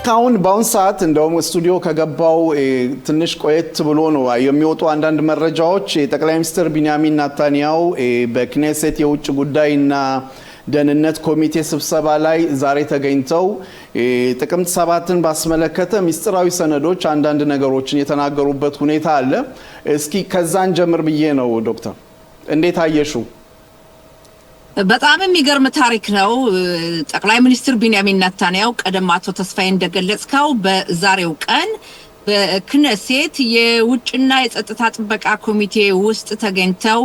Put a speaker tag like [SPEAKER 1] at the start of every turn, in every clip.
[SPEAKER 1] ካሁን ባውን ሰዓት እንደውም ስቱዲዮ ከገባው ትንሽ ቆየት ብሎ ነው የሚወጡ አንዳንድ መረጃዎች ጠቅላይ ሚኒስትር ቢንያሚን ኔታንያሁ በክኔሴት የውጭ ጉዳይና ደህንነት ኮሚቴ ስብሰባ ላይ ዛሬ ተገኝተው ጥቅምት 7ን ባስመለከተ ሚስጥራዊ ሰነዶች አንዳንድ ነገሮችን የተናገሩበት ሁኔታ አለ። እስኪ ከዛን ጀምር ብዬ ነው ዶክተር፣ እንዴት አየሹ?
[SPEAKER 2] በጣም የሚገርም ታሪክ ነው። ጠቅላይ ሚኒስትር ቢንያሚን ኔታንያሁ ቀደም አቶ ተስፋዬ እንደገለጽከው በዛሬው ቀን በክነሴት የውጭና የጸጥታ ጥበቃ ኮሚቴ ውስጥ ተገኝተው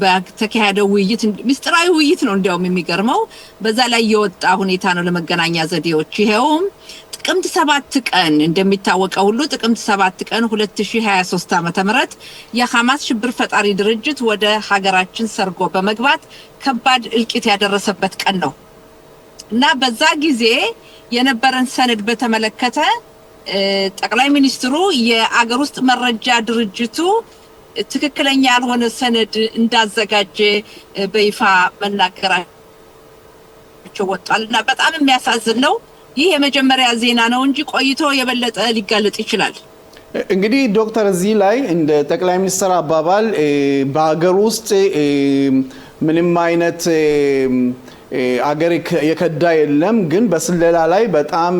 [SPEAKER 2] በተካሄደው ውይይት ሚስጥራዊ ውይይት ነው። እንዲያውም የሚገርመው በዛ ላይ የወጣ ሁኔታ ነው ለመገናኛ ዘዴዎች። ይሄውም ጥቅምት 7 ቀን እንደሚታወቀው ሁሉ ጥቅምት 7 ቀን 2023 ዓ.ም የሐማስ ሽብር ፈጣሪ ድርጅት ወደ ሀገራችን ሰርጎ በመግባት ከባድ እልቂት ያደረሰበት ቀን ነው እና በዛ ጊዜ የነበረን ሰነድ በተመለከተ ጠቅላይ ሚኒስትሩ የአገር ውስጥ መረጃ ድርጅቱ ትክክለኛ ያልሆነ ሰነድ እንዳዘጋጀ በይፋ መናገራቸው ወጣልና በጣም የሚያሳዝን ነው። ይህ የመጀመሪያ ዜና ነው እንጂ ቆይቶ የበለጠ ሊጋለጥ ይችላል።
[SPEAKER 1] እንግዲህ ዶክተር እዚህ ላይ እንደ ጠቅላይ ሚኒስትር አባባል በአገር ውስጥ ምንም አይነት አገር የከዳ የለም፣ ግን በስለላ ላይ በጣም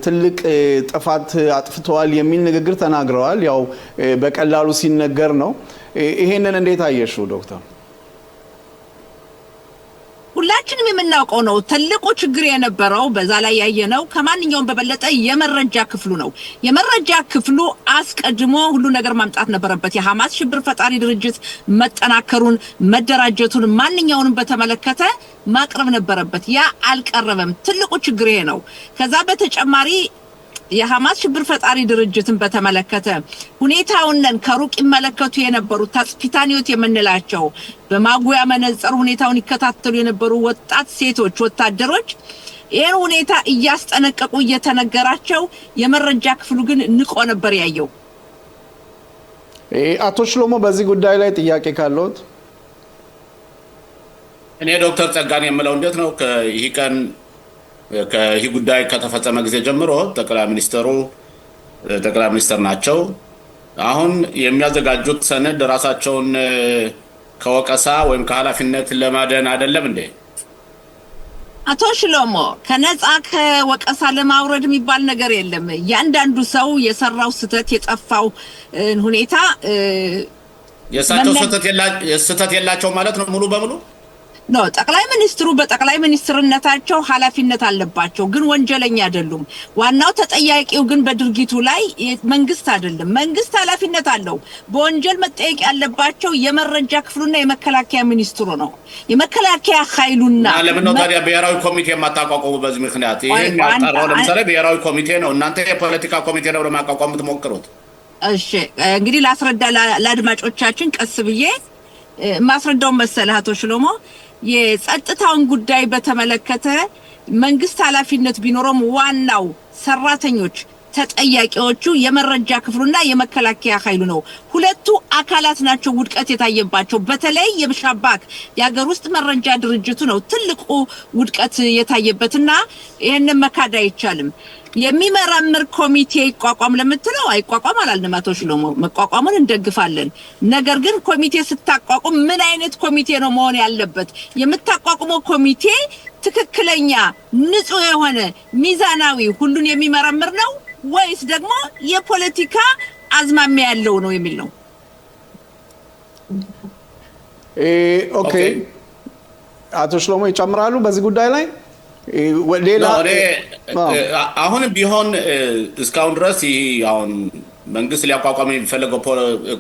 [SPEAKER 1] ትልቅ ጥፋት አጥፍተዋል የሚል ንግግር ተናግረዋል። ያው በቀላሉ ሲነገር ነው። ይሄንን እንዴት አየሽው ዶክተር?
[SPEAKER 2] ሁላችንም የምናውቀው ነው። ትልቁ ችግር የነበረው በዛ ላይ ያየነው ከማንኛውም በበለጠ የመረጃ ክፍሉ ነው። የመረጃ ክፍሉ አስቀድሞ ሁሉ ነገር ማምጣት ነበረበት። የሐማስ ሽብር ፈጣሪ ድርጅት መጠናከሩን፣ መደራጀቱን፣ ማንኛውንም በተመለከተ ማቅረብ ነበረበት። ያ አልቀረበም። ትልቁ ችግር ይሄ ነው። ከዛ በተጨማሪ የሐማስ ሽብር ፈጣሪ ድርጅትን በተመለከተ ሁኔታውን ከሩቅ ይመለከቱ የነበሩ ተስፒታኒዮት የምንላቸው በማጉያ መነጽር ሁኔታውን ይከታተሉ የነበሩ ወጣት ሴቶች ወታደሮች ይሄን ሁኔታ እያስጠነቀቁ እየተነገራቸው የመረጃ ክፍሉ ግን ንቆ ነበር ያየው።
[SPEAKER 1] አቶ ሽሎሞ በዚህ ጉዳይ ላይ ጥያቄ ካለዎት?
[SPEAKER 3] እኔ ዶክተር ጸጋን የምለው እንዴት ነው ይህ ቀን ከይህ ጉዳይ ከተፈጸመ ጊዜ ጀምሮ ጠቅላይ ሚኒስትር ናቸው። አሁን የሚያዘጋጁት ሰነድ ራሳቸውን ከወቀሳ ወይም ከኃላፊነት ለማደን አይደለም እንዴ?
[SPEAKER 2] አቶ ሽሎሞ ከነፃ ከወቀሳ ለማውረድ የሚባል ነገር የለም። ያንዳንዱ ሰው የሰራው ስተት የጠፋው ሁኔታ
[SPEAKER 3] የሳቸው ስተት የላቸው ማለት ነው ሙሉ በሙሉ
[SPEAKER 2] ነው። ጠቅላይ ሚኒስትሩ በጠቅላይ ሚኒስትርነታቸው ኃላፊነት አለባቸው፣ ግን ወንጀለኛ አይደሉም። ዋናው ተጠያቂው ግን በድርጊቱ ላይ መንግስት አይደለም። መንግስት ኃላፊነት አለው። በወንጀል መጠየቅ ያለባቸው የመረጃ ክፍሉና የመከላከያ ሚኒስትሩ ነው። የመከላከያ ኃይሉና
[SPEAKER 3] ለምን ነው ታዲያ ብሔራዊ ኮሚቴ የማታቋቁሙ? በዚህ ምክንያት ይሄን ያጣራው ለምሳሌ ብሔራዊ ኮሚቴ ነው። እናንተ የፖለቲካ ኮሚቴ ነው ለማቋቋም የምትሞክሩት።
[SPEAKER 2] እሺ እንግዲህ ላስረዳ ለአድማጮቻችን ቀስ ብዬ ማስረዳው መሰለህ አቶ ሽሎሞ። የጸጥታውን ጉዳይ በተመለከተ መንግስት ኃላፊነት ቢኖርም ዋናው ሰራተኞች ተጠያቂዎቹ የመረጃ ክፍሉና የመከላከያ ኃይሉ ነው። ሁለቱ አካላት ናቸው ውድቀት የታየባቸው። በተለይ የሻባክ የሀገር ውስጥ መረጃ ድርጅቱ ነው ትልቁ ውድቀት የታየበትና ይሄንን መካድ አይቻልም። የሚመረምር ኮሚቴ ይቋቋም ለምትለው አይቋቋም አላልንም አቶ ሽሎሞ። መቋቋሙን እንደግፋለን። ነገር ግን ኮሚቴ ስታቋቁም ምን አይነት ኮሚቴ ነው መሆን ያለበት? የምታቋቁመው ኮሚቴ ትክክለኛ ንጹህ የሆነ ሚዛናዊ ሁሉን የሚመረምር ነው ወይስ ደግሞ የፖለቲካ አዝማሚያ ያለው ነው የሚል ነው?
[SPEAKER 1] ኦኬ አቶ ሽሎሞ ይጨምራሉ በዚህ ጉዳይ ላይ?
[SPEAKER 3] አሁን ቢሆን እስካሁን ድረስ አሁን መንግስት ሊያቋቋም የሚፈልገው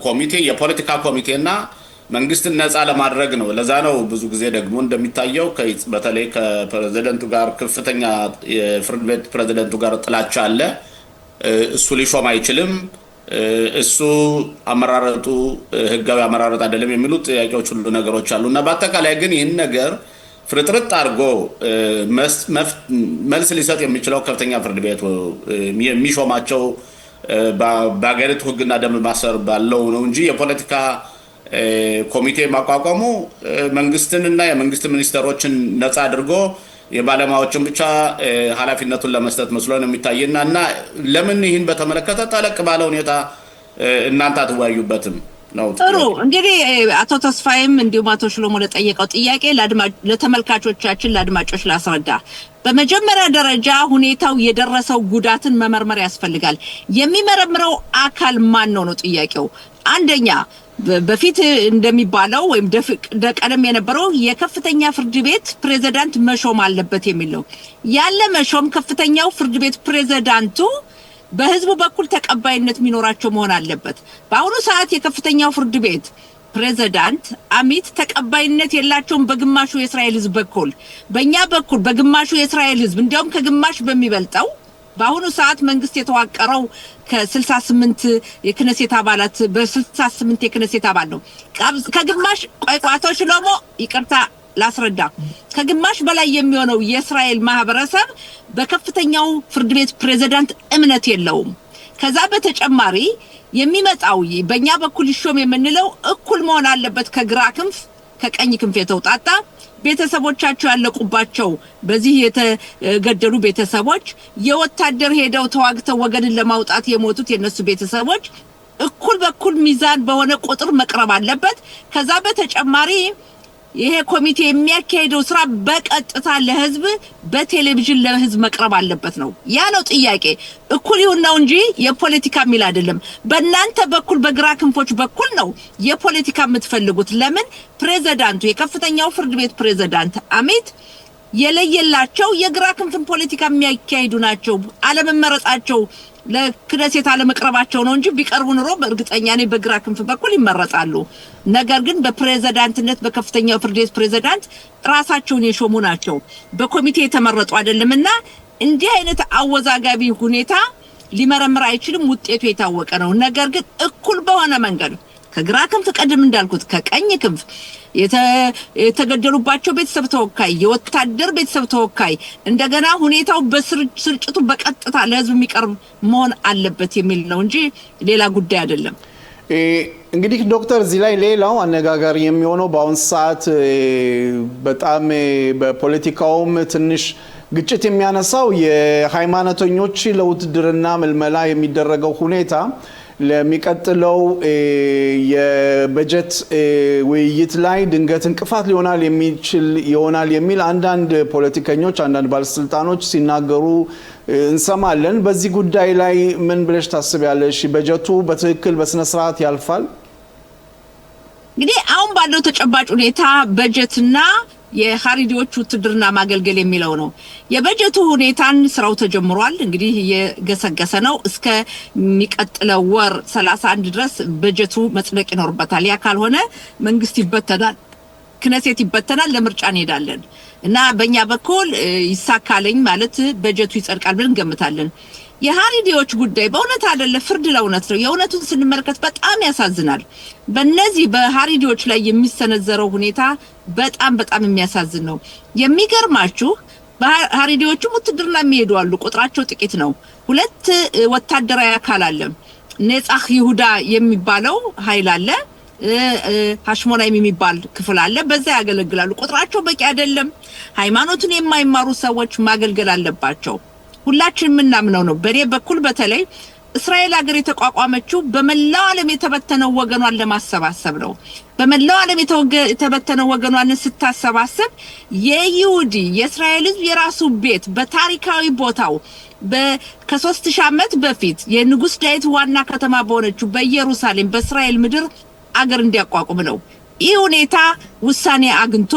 [SPEAKER 3] ኮሚቴ የፖለቲካ ኮሚቴና መንግስትን ነፃ ለማድረግ ነው። ለዛ ነው ብዙ ጊዜ ደግሞ እንደሚታየው በተለይ ከፕሬዝዳንቱ ጋር ከፍተኛ የፍርድ ቤት ፕሬዝዳንቱ ጋር ጥላቻ አለ። እሱ ሊሾም አይችልም፣ እሱ አመራረጡ ህጋዊ አመራረጥ አይደለም የሚሉ ጥያቄዎች ሁሉ ነገሮች አሉና በአጠቃላይ ግን ይህን ነገር ፍርጥርጥ አድርጎ መልስ ሊሰጥ የሚችለው ከፍተኛ ፍርድ ቤት የሚሾማቸው በአገሪቱ ህግና ደንብ ማሰር ባለው ነው እንጂ የፖለቲካ ኮሚቴ ማቋቋሙ መንግስትንና የመንግስት ሚኒስትሮችን ነፃ አድርጎ የባለሙያዎችን ብቻ ኃላፊነቱን ለመስጠት መስሎ ነው የሚታየና እና ለምን ይህን በተመለከተ ጠለቅ ባለ ሁኔታ እናንተ አትወያዩበትም ነው?
[SPEAKER 2] ጥሩ እንግዲህ አቶ ተስፋዬም እንዲሁም አቶ ሽሎሞ ለጠየቀው ጥያቄ ለተመልካቾቻችን ለአድማጮች ላስረዳ። በመጀመሪያ ደረጃ ሁኔታው የደረሰው ጉዳትን መመርመር ያስፈልጋል። የሚመረምረው አካል ማን ነው ነው ጥያቄው። አንደኛ በፊት እንደሚባለው ወይም ቀደም የነበረው የከፍተኛ ፍርድ ቤት ፕሬዝዳንት መሾም አለበት የሚል ነው። ያለ መሾም ከፍተኛው ፍርድ ቤት ፕሬዝዳንቱ በህዝቡ በኩል ተቀባይነት የሚኖራቸው መሆን አለበት። በአሁኑ ሰዓት የከፍተኛው ፍርድ ቤት ፕሬዝዳንት አሚት ተቀባይነት የላቸውም በግማሹ የእስራኤል ህዝብ በኩል። በእኛ በኩል በግማሹ የእስራኤል ህዝብ እንዲያውም ከግማሽ በሚበልጠው በአሁኑ ሰዓት መንግስት የተዋቀረው ከ68 የክነሴት አባላት በ68 የክነሴት አባል ነው። ከግማሽ ቋይቋቶች ለሞ ይቅርታ ላስረዳ፣ ከግማሽ በላይ የሚሆነው የእስራኤል ማህበረሰብ በከፍተኛው ፍርድ ቤት ፕሬዝዳንት እምነት የለውም። ከዛ በተጨማሪ የሚመጣው በእኛ በኩል ይሾም የምንለው እኩል መሆን አለበት። ከግራ ክንፍ ከቀኝ ክንፍ የተውጣጣ ቤተሰቦቻቸው ያለቁባቸው በዚህ የተገደሉ ቤተሰቦች የወታደር ሄደው ተዋግተው ወገንን ለማውጣት የሞቱት የነሱ ቤተሰቦች እኩል በኩል ሚዛን በሆነ ቁጥር መቅረብ አለበት። ከዛ በተጨማሪ ይሄ ኮሚቴ የሚያካሄደው ስራ በቀጥታ ለህዝብ በቴሌቪዥን ለህዝብ መቅረብ አለበት ነው። ያ ነው ጥያቄ። እኩል ይሁን ነው እንጂ የፖለቲካ ሚል አይደለም። በእናንተ በኩል በግራ ክንፎች በኩል ነው የፖለቲካ የምትፈልጉት። ለምን ፕሬዝዳንቱ የከፍተኛው ፍርድ ቤት ፕሬዝዳንት አሚት የለየላቸው የግራ ክንፍን ፖለቲካ የሚያካሂዱ ናቸው። አለመመረጣቸው ለክነሴት አለመቅረባቸው ነው እንጂ ቢቀርቡ ኑሮ በእርግጠኛ ነኝ በግራ ክንፍ በኩል ይመረጣሉ። ነገር ግን በፕሬዝዳንትነት በከፍተኛው ፍርድ ቤት ፕሬዝዳንት ራሳቸውን የሾሙ ናቸው። በኮሚቴ የተመረጡ አይደለምና እንዲህ አይነት አወዛጋቢ ሁኔታ ሊመረምር አይችልም። ውጤቱ የታወቀ ነው። ነገር ግን እኩል በሆነ መንገድ ከግራ ክንፍ ቀደም እንዳልኩት ከቀኝ ክንፍ የተገደሉባቸው ቤተሰብ ተወካይ የወታደር ቤተሰብ ተወካይ እንደገና ሁኔታው በስርጭቱ በቀጥታ ለህዝብ የሚቀርብ መሆን አለበት የሚል ነው እንጂ ሌላ ጉዳይ አይደለም።
[SPEAKER 1] እንግዲህ ዶክተር እዚህ ላይ ሌላው አነጋጋሪ የሚሆነው በአሁን ሰዓት በጣም በፖለቲካውም ትንሽ ግጭት የሚያነሳው የሃይማኖተኞች ለውትድርና ምልመላ የሚደረገው ሁኔታ ለሚቀጥለው የበጀት ውይይት ላይ ድንገት እንቅፋት ይሆናል የሚል አንዳንድ ፖለቲከኞች አንዳንድ ባለስልጣኖች ሲናገሩ እንሰማለን። በዚህ ጉዳይ ላይ ምን ብለሽ ታስቢያለሽ? በጀቱ በትክክል በስነ ስርዓት ያልፋል?
[SPEAKER 2] እንግዲህ አሁን ባለው ተጨባጭ ሁኔታ በጀትና የሃሪዲዎች ውትድርና ማገልገል የሚለው ነው። የበጀቱ ሁኔታን ስራው ተጀምሯል። እንግዲህ የገሰገሰ ነው። እስከ ሚቀጥለው ወር 31 ድረስ በጀቱ መጽደቅ ይኖርበታል። ያ ካልሆነ መንግስት ይበተናል፣ ክነሴት ይበተናል፣ ለምርጫ እንሄዳለን እና በእኛ በኩል ይሳካልኝ ማለት በጀቱ ይጸድቃል ብለን እንገምታለን። የሃሪዲዎች ጉዳይ በእውነት አይደለ ፍርድ ለእውነት ነው። የእውነቱን ስንመለከት በጣም ያሳዝናል። በእነዚህ በሃሪዲዎች ላይ የሚሰነዘረው ሁኔታ በጣም በጣም የሚያሳዝን ነው። የሚገርማችሁ በሃሪዲዎቹም ውትድርና የሚሄዱ አሉ። ቁጥራቸው ጥቂት ነው። ሁለት ወታደራዊ አካል አለ። ነጻህ ይሁዳ የሚባለው ኃይል አለ። ሃሽሞናይም የሚባል ክፍል አለ። በዛ ያገለግላሉ። ቁጥራቸው በቂ አይደለም። ሃይማኖቱን የማይማሩ ሰዎች ማገልገል አለባቸው። ሁላችንም የምናምነው ነው። በኔ በኩል በተለይ እስራኤል ሀገር የተቋቋመችው በመላው ዓለም የተበተነው ወገኗን ለማሰባሰብ ነው። በመላው ዓለም የተበተነው ወገኗን ስታሰባሰብ የይሁዲ የእስራኤል ሕዝብ የራሱ ቤት በታሪካዊ ቦታው ከ3000 ዓመት በፊት የንጉስ ዳዊት ዋና ከተማ በሆነችው በኢየሩሳሌም በእስራኤል ምድር አገር እንዲያቋቁም ነው። ይህ ሁኔታ ውሳኔ አግኝቶ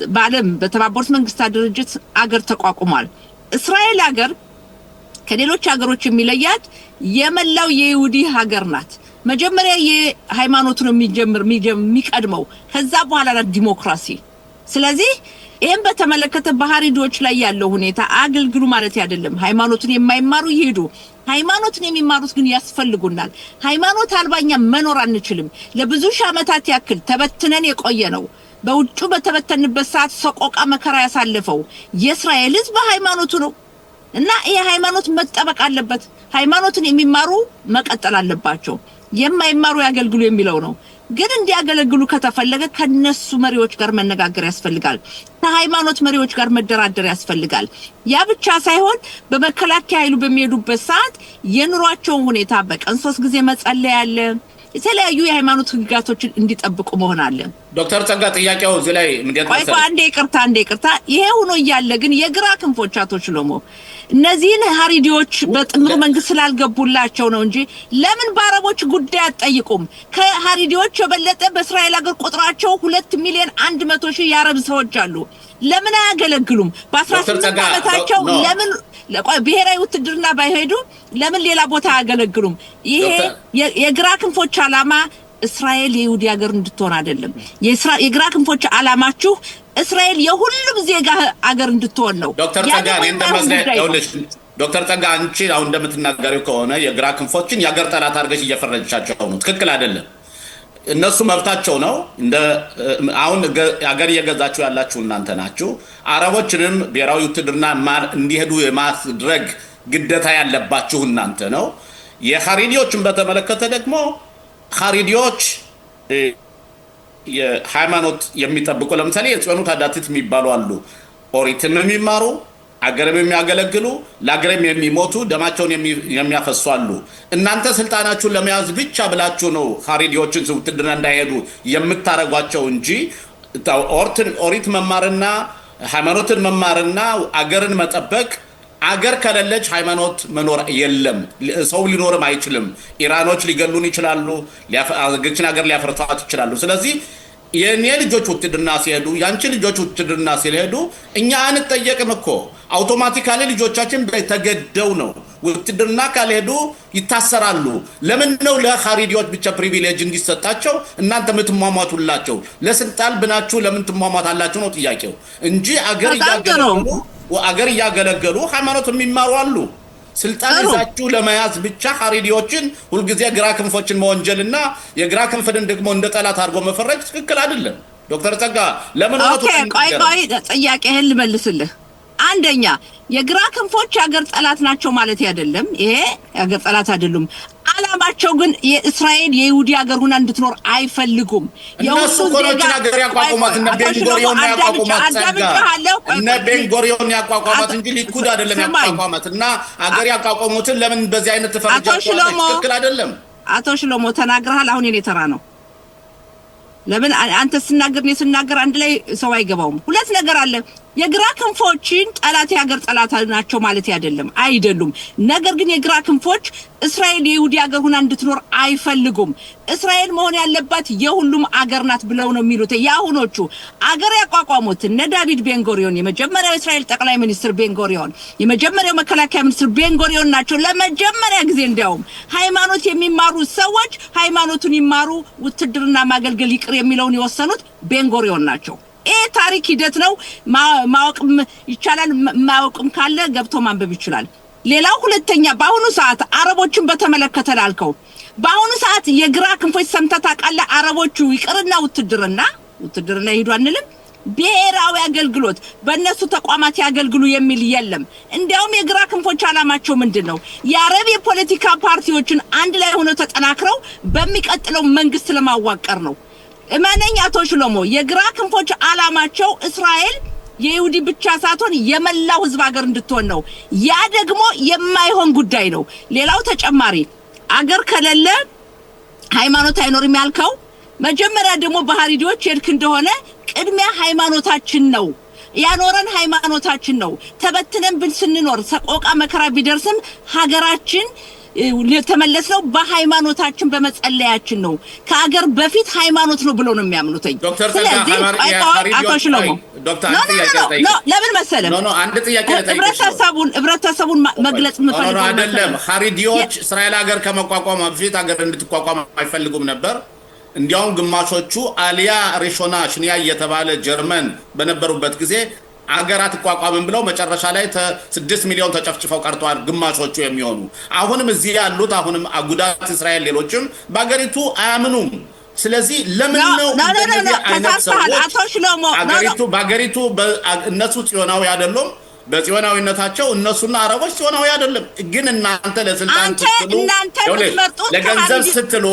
[SPEAKER 2] በዓለም በተባበሩት መንግስታት ድርጅት አገር ተቋቁሟል። እስራኤል ሀገር ከሌሎች ሀገሮች የሚለያት የመላው የይሁዲ ሀገር ናት። መጀመሪያ የሃይማኖቱን የሚቀድመው ከዛ በኋላ ነው ዲሞክራሲ። ስለዚህ ይሄን በተመለከተ በሃሪዲዎች ላይ ያለው ሁኔታ አገልግሉ ማለት አይደለም። ሃይማኖቱን የማይማሩ ይሄዱ፣ ሃይማኖቱን የሚማሩት ግን ያስፈልጉናል። ሃይማኖት አልባኛ መኖር አንችልም። ለብዙ ሺህ ዓመታት ያክል ተበትነን የቆየ ነው። በውጭ በተበተንበት ሰዓት ሰቆቃ መከራ ያሳለፈው የእስራኤል ሕዝብ ሃይማኖቱ ነው እና ይሄ ሃይማኖት መጠበቅ አለበት። ሃይማኖትን የሚማሩ መቀጠል አለባቸው። የማይማሩ ያገልግሉ የሚለው ነው። ግን እንዲያገለግሉ ከተፈለገ ከነሱ መሪዎች ጋር መነጋገር ያስፈልጋል። ከሃይማኖት መሪዎች ጋር መደራደር ያስፈልጋል። ያ ብቻ ሳይሆን በመከላከያ ኃይሉ በሚሄዱበት ሰዓት የኑሯቸውን ሁኔታ በቀን 3 ጊዜ መጸለይ አለ። የተለያዩ የሃይማኖት ህግጋቶችን እንዲጠብቁ መሆን አለ።
[SPEAKER 3] ዶክተር ጸጋ ጥያቄው እዚህ ላይ ምንድነው?
[SPEAKER 2] አንዴ ይቅርታ ይሄ ሆኖ እያለ ግን የግራ ክንፎች አቶ ሽሎሞ እነዚህን ሀሪዲዎች በጥምር መንግስት ስላልገቡላቸው ነው እንጂ ለምን በአረቦች ጉዳይ አትጠይቁም? ከሀሪዲዎች የበለጠ በእስራኤል ሀገር ቁጥራቸው 2,100,000 የአረብ ሰዎች አሉ። ለምን አያገለግሉም? በ18 ዓመታቸው ለምን ብሔራዊ ውትድርና ባይሄዱ ለምን ሌላ ቦታ አያገለግሉም? ይሄ የግራ ክንፎች ዓላማ እስራኤል የይሁዲ ሀገር እንድትሆን አይደለም። የግራ ክንፎች ዓላማችሁ እስራኤል የሁሉም ዜጋ ሀገር እንድትሆን ነው።
[SPEAKER 3] ዶክተር ጸጋ አንቺ አሁን እንደምትናገሪው ከሆነ የግራ ክንፎችን የሀገር ጠላት አድርገሽ እየፈረጃቸው ነው። ትክክል አይደለም። እነሱ መብታቸው ነው። አሁን ሀገር እየገዛችሁ ያላችሁ እናንተ ናችሁ። አረቦችንም ብሔራዊ ውትድርና እንዲሄዱ የማድረግ ግዴታ ያለባችሁ እናንተ ነው። የሀሪዲዎችን በተመለከተ ደግሞ ሀሪዲዎች የሃይማኖት የሚጠብቁ ለምሳሌ የጽዮኑ ታዳቲት የሚባሉ አሉ። ኦሪትም የሚማሩ አገርም የሚያገለግሉ ለአገርም የሚሞቱ ደማቸውን የሚያፈሱ አሉ። እናንተ ስልጣናችሁን ለመያዝ ብቻ ብላችሁ ነው ሀሪዲዎችን ውትድርና እንዳይሄዱ የምታረጓቸው እንጂ ኦሪት መማርና ሃይማኖትን መማርና አገርን መጠበቅ አገር ከሌለች ሃይማኖት መኖር የለም። ሰው ሊኖርም አይችልም። ኢራኖች ሊገሉን ይችላሉ። አገችን አገር ሊያፈርሷት ይችላሉ። ስለዚህ የኔ ልጆች ውትድርና ሲሄዱ ያንቺ ልጆች ውትድርና ሲሄዱ እኛ አንጠየቅም እኮ አውቶማቲካሊ ልጆቻችን ተገደው ነው ውትድርና ካልሄዱ ይታሰራሉ። ለምን ነው ለሀሪዲዎች ብቻ ፕሪቪሌጅ እንዲሰጣቸው እናንተ የምትሟሟቱላቸው? ለስልጣን ብናችሁ ለምን ትሟሟታላችሁ ነው ጥያቄው እንጂ አገር እያገለገሉ ሃይማኖት የሚማሩ አሉ። ስልጣን ይዛችሁ ለመያዝ ብቻ ሀሪዲዎችን ሁልጊዜ ግራ ክንፎችን መወንጀልና የግራ ክንፍን ደግሞ እንደ ጠላት አድርጎ መፈረጅ ትክክል አይደለም። ዶክተር ጸጋ ለምን ነው
[SPEAKER 2] ቆይ ጥያቄህን ልመልስልህ። አንደኛ የግራ ክንፎች የሀገር ጠላት ናቸው ማለት አይደለም። ይሄ የሀገር ጠላት አይደሉም። ዓላማቸው ግን የእስራኤል የይሁዲ ሀገር ሆና እንድትኖር አይፈልጉም።
[SPEAKER 3] እነሱ ኮሎችን ሀገር ያቋቋሟት እነ ቤንጎሪዮን ያቋቋሟት እንጂ ሊኩድ አይደለም ያቋቋሟት። እና ሀገር ያቋቋሙትን ለምን በዚህ አይነት ተፈርጃቸዋለች? ትክክል አይደለም።
[SPEAKER 2] አቶ ሽሎሞ ተናግረሃል። አሁን የኔ ተራ ነው። ለምን አንተ ስናገር ነው ስናገር አንድ ላይ ሰው አይገባውም። ሁለት ነገር አለ። የግራ ክንፎችን ጠላት የሀገር ጠላት ናቸው ማለት አይደለም። ነገር ግን የግራ ክንፎች እስራኤል የይሁዲ ሀገር ሆና እንድትኖር አይፈልጉም። እስራኤል መሆን ያለባት የሁሉም አገር ናት ብለው ነው የሚሉት። ያሁኖቹ አገር ያቋቋሙት እነ ዳቪድ ቤንጎሪዮን፣ የመጀመሪያው እስራኤል ጠቅላይ ሚኒስትር ቤንጎሪዮን፣ የመጀመሪያው መከላከያ ሚኒስትር ቤንጎሪዮን ናቸው። ለመጀመሪያ ጊዜ እንዲያውም ሃይማኖት የሚማሩ ሰዎች ሃይማኖቱን ይማሩ፣ ውትድርና ማገልገል ይቅር የሚለውን የወሰኑት ቤንጎሪዮን ናቸው። ይሄ ታሪክ ሂደት ነው። ማወቅም ይቻላል። ማወቅም ካለ ገብቶ ማንበብ ይችላል። ሌላው ሁለተኛ በአሁኑ ሰዓት አረቦችን በተመለከተ ላልከው በአሁኑ ሰዓት የግራ ክንፎች ሰምተህ ታውቃለህ? አረቦቹ ይቅርና ውትድርና ይሄዱ አንልም። ብሔራዊ አገልግሎት በእነሱ ተቋማት ያገልግሉ የሚል የለም። እንዲያውም የግራ ክንፎች ዓላማቸው ምንድነው? የአረብ የፖለቲካ ፓርቲዎችን አንድ ላይ ሆነው ተጠናክረው በሚቀጥለው መንግስት ለማዋቀር ነው። እመነኝ አቶ ሽሎሞ፣ የግራ ክንፎች ዓላማቸው እስራኤል የይሁዲ ብቻ ሳትሆን የመላው ህዝብ ሀገር እንድትሆን ነው። ያ ደግሞ የማይሆን ጉዳይ ነው። ሌላው ተጨማሪ አገር ከሌለ ሃይማኖት አይኖርም ያልከው፣ መጀመሪያ ደግሞ በሀሪዲዎች ሄድክ እንደሆነ ቅድሚያ ሃይማኖታችን ነው ያኖረን፣ ሃይማኖታችን ነው። ተበትነን ስንኖር ሰቆቃ መከራ ቢደርስም ሀገራችን ተመለስነው በሃይማኖታችን በመጸለያችን ነው። ከአገር በፊት ሃይማኖት ነው ብለው ነው የሚያምኑት። ስለዚህ አቶ ሽሎሞ ለምን መሰለም
[SPEAKER 3] አንድ ጥያቄ
[SPEAKER 2] ህብረተሰቡን መግለጽ የምፈልገው
[SPEAKER 3] አይደለም። ሀሪዲዎች እስራኤል ሀገር ከመቋቋም በፊት ሀገር እንድትቋቋም አይፈልጉም ነበር። እንዲያውም ግማሾቹ አሊያ ሪሾና ሽኒያ እየተባለ ጀርመን በነበሩበት ጊዜ አገራት ተቋቋምን ብለው መጨረሻ ላይ 6 ሚሊዮን ተጨፍጭፈው ቀርተዋል፣ ግማሾቹ የሚሆኑ። አሁንም እዚህ ያሉት አሁንም አጉዳት እስራኤል ሌሎችም በአገሪቱ አያምኑም። ስለዚህ ለምን ነው እንደዚህ አይነት ሰዎች አገሪቱ እነሱ ጽዮናዊ አይደሉም? በጽዮናዊነታቸው እነሱና አረቦች ጽዮናዊ አይደለም። ግን እናንተ ለስልጣን ስትሉ ለገንዘብ ስትሉ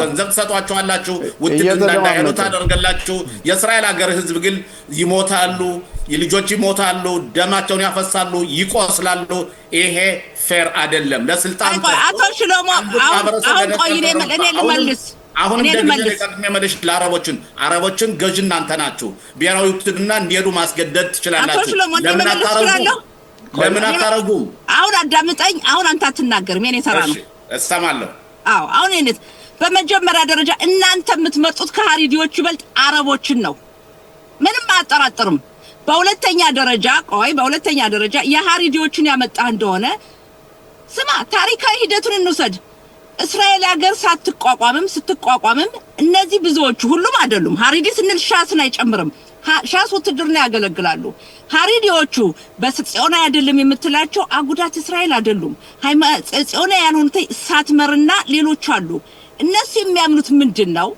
[SPEAKER 3] ገንዘብ ትሰጧቸዋላችሁ፣ ውትድርና እንዳይሄዱ ታደርጋላችሁ። የእስራኤል ሀገር ህዝብ ግን ይሞታሉ፣ ልጆች ይሞታሉ፣ ደማቸውን ያፈሳሉ፣ ይቆስላሉ። ይሄ ፌር አይደለም። ለስልጣን
[SPEAKER 2] አቶ ሽሎሞ አሁን ቆይኔ ልመልስ
[SPEAKER 3] አሁን እንደዚህ አረቦችን ገዥ እናንተ ናችሁ። ብሔራዊ ውትድርና እንዲሄዱ ማስገደድ ትችላላችሁ። ለምን አታረጉም?
[SPEAKER 2] አሁን አዳምጠኝ። አሁን አንተ አትናገርም። የኔ ተራ ነው።
[SPEAKER 3] እሰማለሁ።
[SPEAKER 2] አሁን የኔ በመጀመሪያ ደረጃ እናንተ የምትመርጡት ከሃሪዲዎች ይበልጥ አረቦችን ነው። ምንም አያጠራጥርም። በሁለተኛ ደረጃ የሃሪዲዎችን ያመጣህ እንደሆነ ስማ፣ ታሪካዊ ሂደቱን እንውሰድ። እስራኤል ሀገር ስትቋቋምም እነዚህ ብዙዎቹ ሁሉም አይደሉም። ሃሪዲ ስንል ሻስን አይጨምርም። ሻስ ውትድርና ያገለግላሉ። ሃሪዲዎቹ በጽዮና አይደለም የምትላቸው አጉዳት እስራኤል አይደሉም። ጽዮና ያልሆኑት ሳትመርና ሌሎች አሉ። እነሱ የሚያምኑት ምንድነው?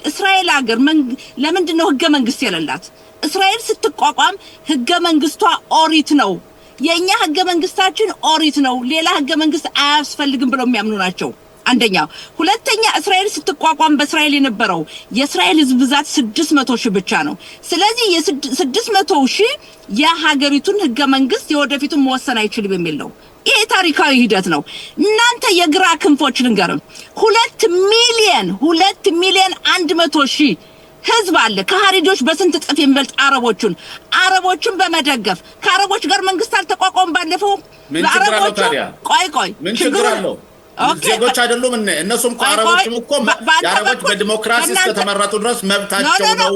[SPEAKER 2] እስራኤል ሀገር ለምንድነው ህገ መንግስት የሌላት? እስራኤል ስትቋቋም ህገ መንግስቷ ኦሪት ነው። የኛ ህገ መንግስታችን ኦሪት ነው፣ ሌላ ህገ መንግስት አያስፈልግም ብለው የሚያምኑ ናቸው። አንደኛ። ሁለተኛ፣ እስራኤል ስትቋቋም በእስራኤል የነበረው የእስራኤል ህዝብ ብዛት 600,000 ብቻ ነው። ስለዚህ የ600,000 የሀገሪቱን ህገ መንግስት የወደፊቱን መወሰን አይችልም የሚል ነው። ይሄ ታሪካዊ ሂደት ነው። እናንተ የግራ ክንፎች ልንገርም 2 ሚሊዮን 100,000 ህዝብ አለ። ከሃሪዶች በስንት ጥፍ የሚበልጥ አረቦችን በመደገፍ ከአረቦች ጋር መንግስት አልተቋቋም። ባለፈው
[SPEAKER 3] ለአረቦች
[SPEAKER 2] ቆይ
[SPEAKER 3] ምን ችግር አለው? ዜጎች አይደሉም እነሱም አረቦችም እኮ የአረቦች በዲሞክራሲ እስከተመረጡ ድረስ መብታቸው ነው።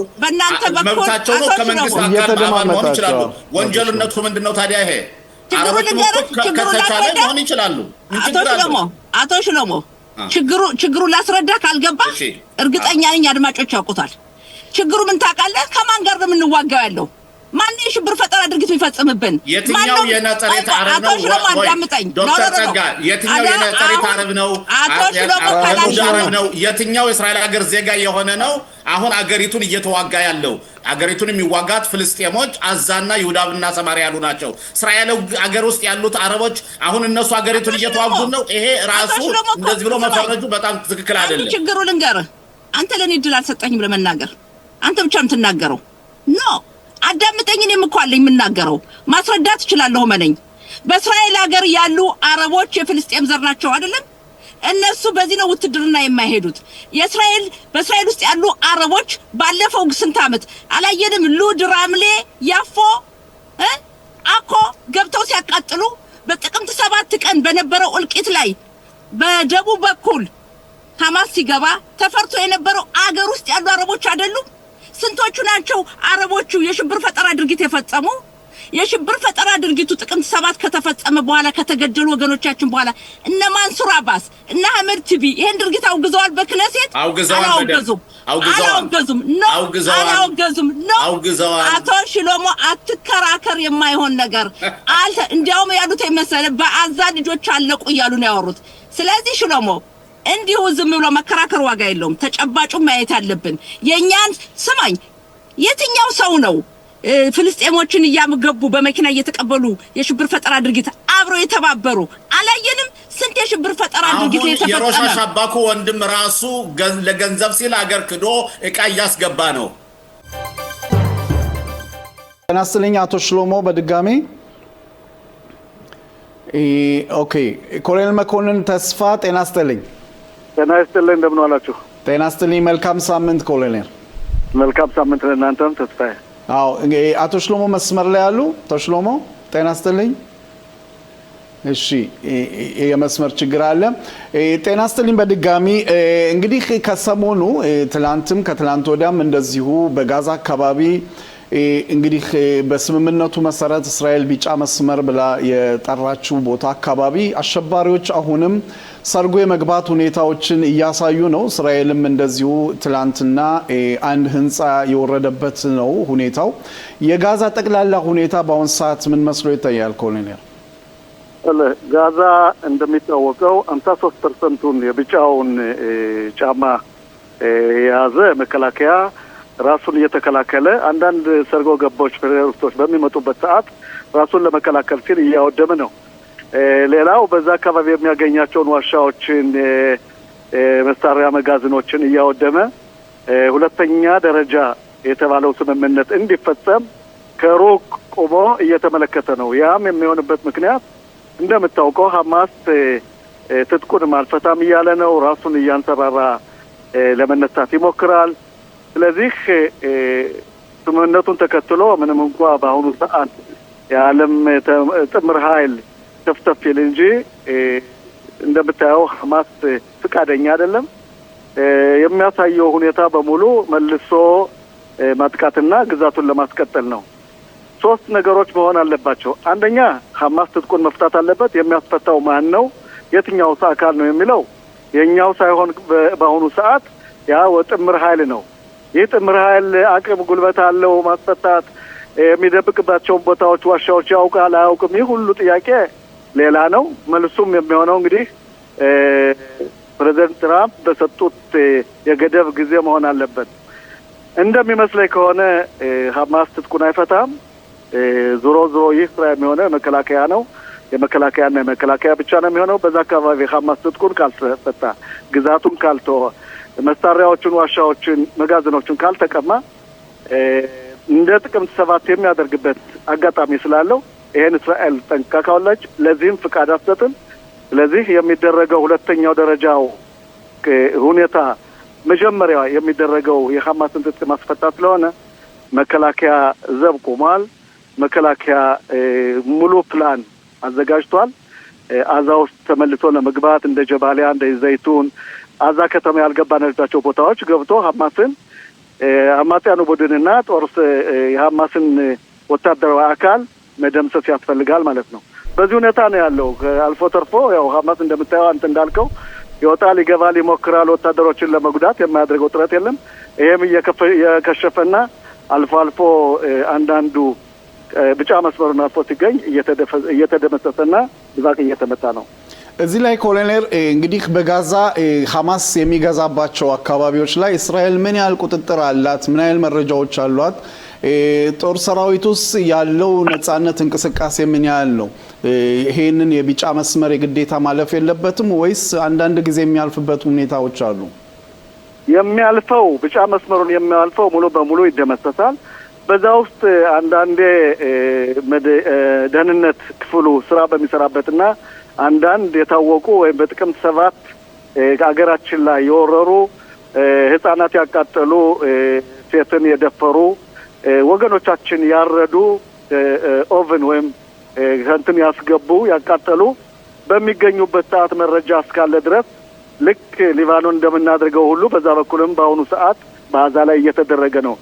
[SPEAKER 3] መብታቸው ነው። ከመንግስት አካል አባል መሆን ይችላሉ። ወንጀልነቱ ምንድነው ታዲያ? ይሄ አረቦች ከተቻለ መሆን ይችላሉ።
[SPEAKER 2] አቶ ሽሎሞ ችግሩ ላስረዳ ካልገባ እርግጠኛ ነኝ አድማጮች ያውቁታል። ችግሩ ምን ታውቃለህ? ከማን ጋር ነው የምንዋጋው ያለው? ማን የሽብር ፈጠራ ድርጊት የሚፈጽምብን?
[SPEAKER 3] የትኛው የነጠሪት አረብ ነው? ዶክተር ጸጋ የትኛው የነጠሪት አረብ ነው? የትኛው የእስራኤል ሀገር ዜጋ የሆነ ነው አሁን አገሪቱን እየተዋጋ ያለው? አገሪቱን የሚዋጋት ፍልስጤሞች አዛና ይሁዳና ሰማሪያ ያሉ ናቸው። እስራኤል ሀገር ውስጥ ያሉት አረቦች አሁን እነሱ አገሪቱን እየተዋጉ ነው። ይሄ ራሱ እንደዚህ ብሎ መፈረጁ በጣም ትክክል አይደለም።
[SPEAKER 2] ችግሩ ልንገርህ፣ አንተ ለኔ እድል አልሰጠኝም ለመናገር። አንተ ብቻ የምትናገረው ኖ አዳምጠኝ። እኔም እኮ አለኝ የምናገረው፣ ማስረዳት እችላለሁ። መነኝ በእስራኤል ሀገር ያሉ አረቦች የፍልስጤም ዘር ናቸው አይደለም? እነሱ በዚህ ነው ውትድርና የማይሄዱት። በእስራኤል ውስጥ ያሉ አረቦች ባለፈው ስንት ዓመት አላየንም? ሉድ፣ ራምሌ፣ ያፎ፣ አኮ ገብተው ሲያቃጥሉ በጥቅምት 7 ቀን በነበረው እልቂት ላይ በደቡብ በኩል ሐማስ ሲገባ ተፈርቶ የነበረው አገር ውስጥ ያሉ አረቦች አይደሉም? ስንቶቹ ናቸው አረቦቹ የሽብር ፈጠራ ድርጊት የፈጸሙ? የሽብር ፈጠራ ድርጊቱ ጥቅምት 7 ከተፈጸመ በኋላ ከተገደሉ ወገኖቻችን በኋላ እነ ማንሱር አባስ እነ አህመድ ቲቢ ይሄን ድርጊት አውግዘዋል። በክነሴት አላወገዙም። አቶ ሽሎሞ አትከራከር፣ የማይሆን ነገር አለ። እንዲያውም ያሉት የመሰለ በአዛ ልጆች አለቁ እያሉ ነው ያወሩት። ስለዚህ ሽሎሞ እንዲሁ ዝም ብሎ መከራከር ዋጋ የለውም። ተጨባጩን ማየት አለብን። የኛን ስማኝ፣ የትኛው ሰው ነው ፍልስጤሞችን እያመገቡ በመኪና እየተቀበሉ የሽብር ፈጠራ ድርጊት አብሮ የተባበሩ? አላየንም? ስንት የሽብር ፈጠራ ድርጊት የተፈጸመ።
[SPEAKER 3] የሮሻ ሻባኩ ወንድም ራሱ ለገንዘብ ሲል አገር ክዶ እቃ እያስገባ ነው።
[SPEAKER 1] ጤና ይስጥልኝ አቶ ሽሎሞ በድጋሚ ኦኬ። ኮሎኔል መኮንን ተስፋ ጤና ይስጥልኝ።
[SPEAKER 4] ጤና ይስጥልኝ። እንደምን ዋላችሁ?
[SPEAKER 1] ጤና ይስጥልኝ። መልካም ሳምንት ኮሎኔል።
[SPEAKER 4] መልካም ሳምንት ለእናንተም ተስፋዬ።
[SPEAKER 1] አዎ አቶ ሽሎሞ መስመር ላይ ያሉ። አቶ ሽሎሞ ጤና ይስጥልኝ። እሺ የመስመር ችግር አለ። ጤና ይስጥልኝ በድጋሚ። እንግዲህ ከሰሞኑ ትላንትም ከትላንት ወዲያም እንደዚሁ በጋዛ አካባቢ እንግዲህ በስምምነቱ መሰረት እስራኤል ቢጫ መስመር ብላ የጠራችው ቦታ አካባቢ አሸባሪዎች አሁንም ሰርጎ የመግባት ሁኔታዎችን እያሳዩ ነው። እስራኤልም እንደዚሁ ትላንትና አንድ ህንፃ የወረደበት ነው ሁኔታው። የጋዛ ጠቅላላ ሁኔታ በአሁን ሰዓት ምን መስሎ ይታያል ኮሎኔል?
[SPEAKER 4] ጋዛ እንደሚታወቀው 53% የቢጫውን ጫማ የያዘ መከላከያ ራሱን እየተከላከለ አንዳንድ ሰርጎ ገቦች ቴሮሪስቶች በሚመጡበት ሰዓት ራሱን ለመከላከል ሲል እያወደመ ነው። ሌላው በዛ አካባቢ የሚያገኛቸውን ዋሻዎችን፣ መሳሪያ መጋዘኖችን እያወደመ ሁለተኛ ደረጃ የተባለው ስምምነት እንዲፈጸም ከሩቅ ቆሞ እየተመለከተ ነው። ያም የሚሆንበት ምክንያት እንደምታውቀው ሐማስ ትጥቁን አልፈታም እያለ ነው። ራሱን እያንሰራራ ለመነሳት ይሞክራል። ስለዚህ ስምምነቱን ተከትሎ ምንም እንኳ በአሁኑ ሰዓት የዓለም ጥምር ኃይል ተፍተፍ ይል እንጂ እንደምታየው ሐማስ ፍቃደኛ አይደለም። የሚያሳየው ሁኔታ በሙሉ መልሶ ማጥቃትና ግዛቱን ለማስቀጠል ነው። ሶስት ነገሮች መሆን አለባቸው። አንደኛ ሐማስ ትጥቁን መፍታት አለበት። የሚያስፈታው ማን ነው? የትኛው አካል ነው የሚለው የኛው ሳይሆን በአሁኑ ሰዓት ያ ጥምር ኃይል ነው። ይህ ጥምር ኃይል አቅም ጉልበት አለው ማስፈታት። የሚደብቅባቸውን ቦታዎች፣ ዋሻዎች ያውቃል አያውቅም? ይህ ሁሉ ጥያቄ ሌላ ነው። መልሱም የሚሆነው እንግዲህ ፕሬዝዳንት ትራምፕ በሰጡት የገደብ ጊዜ መሆን አለበት። እንደሚመስለኝ ከሆነ ሐማስ ትጥቁን አይፈታም። ዞሮ ይህ ስራ የሚሆነው የመከላከያ ነው። የመከላከያና የመከላከያ ብቻ ነው የሚሆነው። በዛ አካባቢ ሐማስ ትጥቁን ካልፈታ፣ ግዛቱን ካልተወ፣ መሳሪያዎችን፣ ዋሻዎችን፣ መጋዘኖችን ካልተቀማ እንደ ጥቅምት 7 የሚያደርግበት አጋጣሚ ስላለው ይሄን እስራኤል ጠንቅቃ ካወላች ለዚህም ፍቃድ አትሰጥም። ስለዚህ የሚደረገው ሁለተኛው ደረጃው ሁኔታ መጀመሪያ የሚደረገው የሐማስን ትጥቅ ማስፈታት ስለሆነ መከላከያ ዘብ ቆሟል። መከላከያ ሙሉ ፕላን አዘጋጅቷል። አዛ ውስጥ ተመልሶ ለመግባት እንደ ጀባሊያ፣ እንደ ዘይቱን አዛ ከተማ ያልገባንባቸው ቦታዎች ገብቶ ሐማስን አማጽያኑ ቡድንና ጦርስ የሐማስን ወታደራዊ አካል መደምሰስ ያስፈልጋል ማለት ነው። በዚህ ሁኔታ ነው ያለው። አልፎ ተርፎ ያው ሐማስ እንደምታየው አንተ እንዳልከው ይወጣል፣ ይገባል፣ ይሞክራል። ወታደሮችን ለመጉዳት የማያደርገው ጥረት የለም። ይሄም እየከሸፈና አልፎ አልፎ አንዳንዱ ብቻ መስመሩን አልፎ ሲገኝ እየተደመሰሰና ብዛቅ እየተመታ ነው።
[SPEAKER 1] እዚህ ላይ ኮሎኔል እንግዲህ በጋዛ ሐማስ የሚገዛባቸው አካባቢዎች ላይ እስራኤል ምን ያህል ቁጥጥር አላት? ምን ያህል መረጃዎች አሏት? ጦር ሰራዊቱስ ያለው ነጻነት እንቅስቃሴ ምን ያህል ነው? ይሄንን የቢጫ መስመር የግዴታ ማለፍ የለበትም ወይስ አንዳንድ ጊዜ የሚያልፍበት ሁኔታዎች አሉ?
[SPEAKER 4] የሚያልፈው ብጫ መስመሩን የሚያልፈው ሙሉ በሙሉ ይደመሰሳል። በዛ ውስጥ አንዳንዴ ደህንነት ክፍሉ ስራ በሚሰራበትና አንዳንድ የታወቁ ወይም በጥቅምት 7 ሀገራችን ላይ የወረሩ ህፃናት ያቃጠሉ፣ ሴትን የደፈሩ ወገኖቻችን ያረዱ ኦቨን ወይም እንትን ያስገቡ ያቃጠሉ በሚገኙበት ሰዓት መረጃ እስካለ ድረስ ልክ ሊባኖን እንደምናደርገው ሁሉ በዛ በኩልም በአሁኑ ሰዓት በአዛ ላይ እየተደረገ ነው።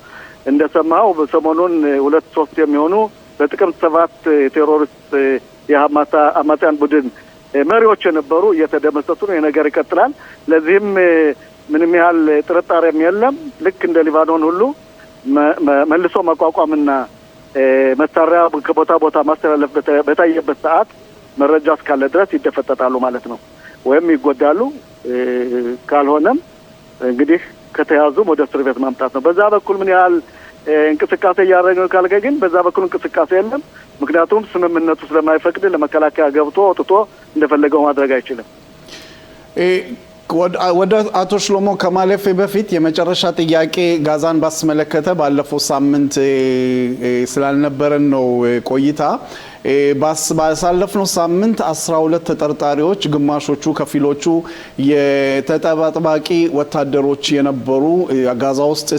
[SPEAKER 4] እንደሰማው በሰሞኑን 2-3 የሚሆኑ በጥቅምት 7 ቴሮሪስት የአማጽያን ቡድን መሪዎች የነበሩ እየተደመሰሱ ነው። የነገር ይቀጥላል። ለዚህም ምንም ያህል ጥርጣሬም የለም። ልክ እንደ ሊባኖን ሁሉ መልሶ መቋቋምና መሳሪያ ከቦታ ቦታ ማስተላለፍ በታየበት ሰዓት መረጃ እስካለ ድረስ ይደፈጠጣሉ ማለት ነው፣ ወይም ይጎዳሉ። ካልሆነም እንግዲህ ከተያዙም ወደ እስር ቤት ማምጣት ነው። በዛ በኩል ምን ያህል እንቅስቃሴ እያደረገ ነው ካልከ ግን በዛ በኩል እንቅስቃሴ የለም። ምክንያቱም ስምምነቱ ስለማይፈቅድ ለመከላከያ ገብቶ ወጥቶ እንደፈለገው ማድረግ አይችልም።
[SPEAKER 1] ወደ አቶ ሽሎሞ ከማለፌ በፊት የመጨረሻ ጥያቄ ጋዛን ባስመለከተ ባለፈው ሳምንት ስላልነበረን ነው ቆይታ። ባሳለፍነው ሳምንት 12 ተጠርጣሪዎች ግማሾቹ ከፊሎቹ የተጠባባቂ ወታደሮች የነበሩ ጋዛ ውስጥ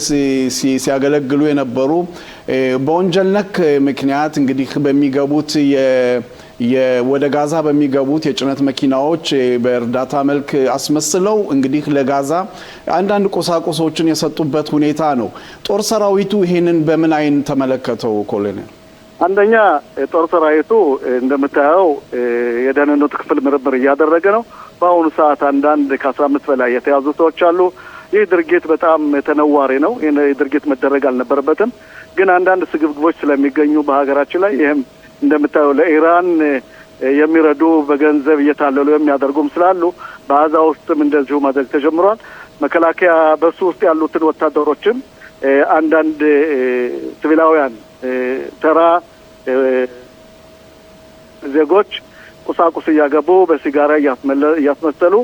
[SPEAKER 1] ሲያገለግሉ የነበሩ በወንጀል ነክ ምክንያት እንግዲህ በሚገቡት ወደ ጋዛ በሚገቡት የጭነት መኪናዎች በእርዳታ መልክ አስመስለው እንግዲህ ለጋዛ አንዳንድ ቁሳቁሶችን የሰጡበት ሁኔታ ነው። ጦር ሰራዊቱ ይሄንን በምን አይን ተመለከተው ኮሎኔል?
[SPEAKER 4] አንደኛ ጦር ሰራዊቱ እንደምታየው የደህንነት ክፍል ምርምር እያደረገ ነው። በአሁኑ ሰዓት አንዳንድ ከ15 በላይ የተያዙ ሰዎች አሉ። ይህ ድርጊት በጣም ተነዋሪ ነው። ይህ ድርጊት መደረግ አልነበረበትም። ግን አንዳንድ ስግብግቦች ስለሚገኙ በሀገራችን ላይ ይህም እንደምታየው ለኢራን የሚረዱ በገንዘብ እየታለሉ የሚያደርጉም ስላሉ በአዛ ውስጥም እንደዚሁ ማድረግ ተጀምሯል። መከላከያ በሱ ውስጥ ያሉትን ወታደሮችን አንዳንድ ሲቪላውያን ተራ ዜጎች ቁሳቁስ እያገቡ በሲጋራ እያስመሰሉ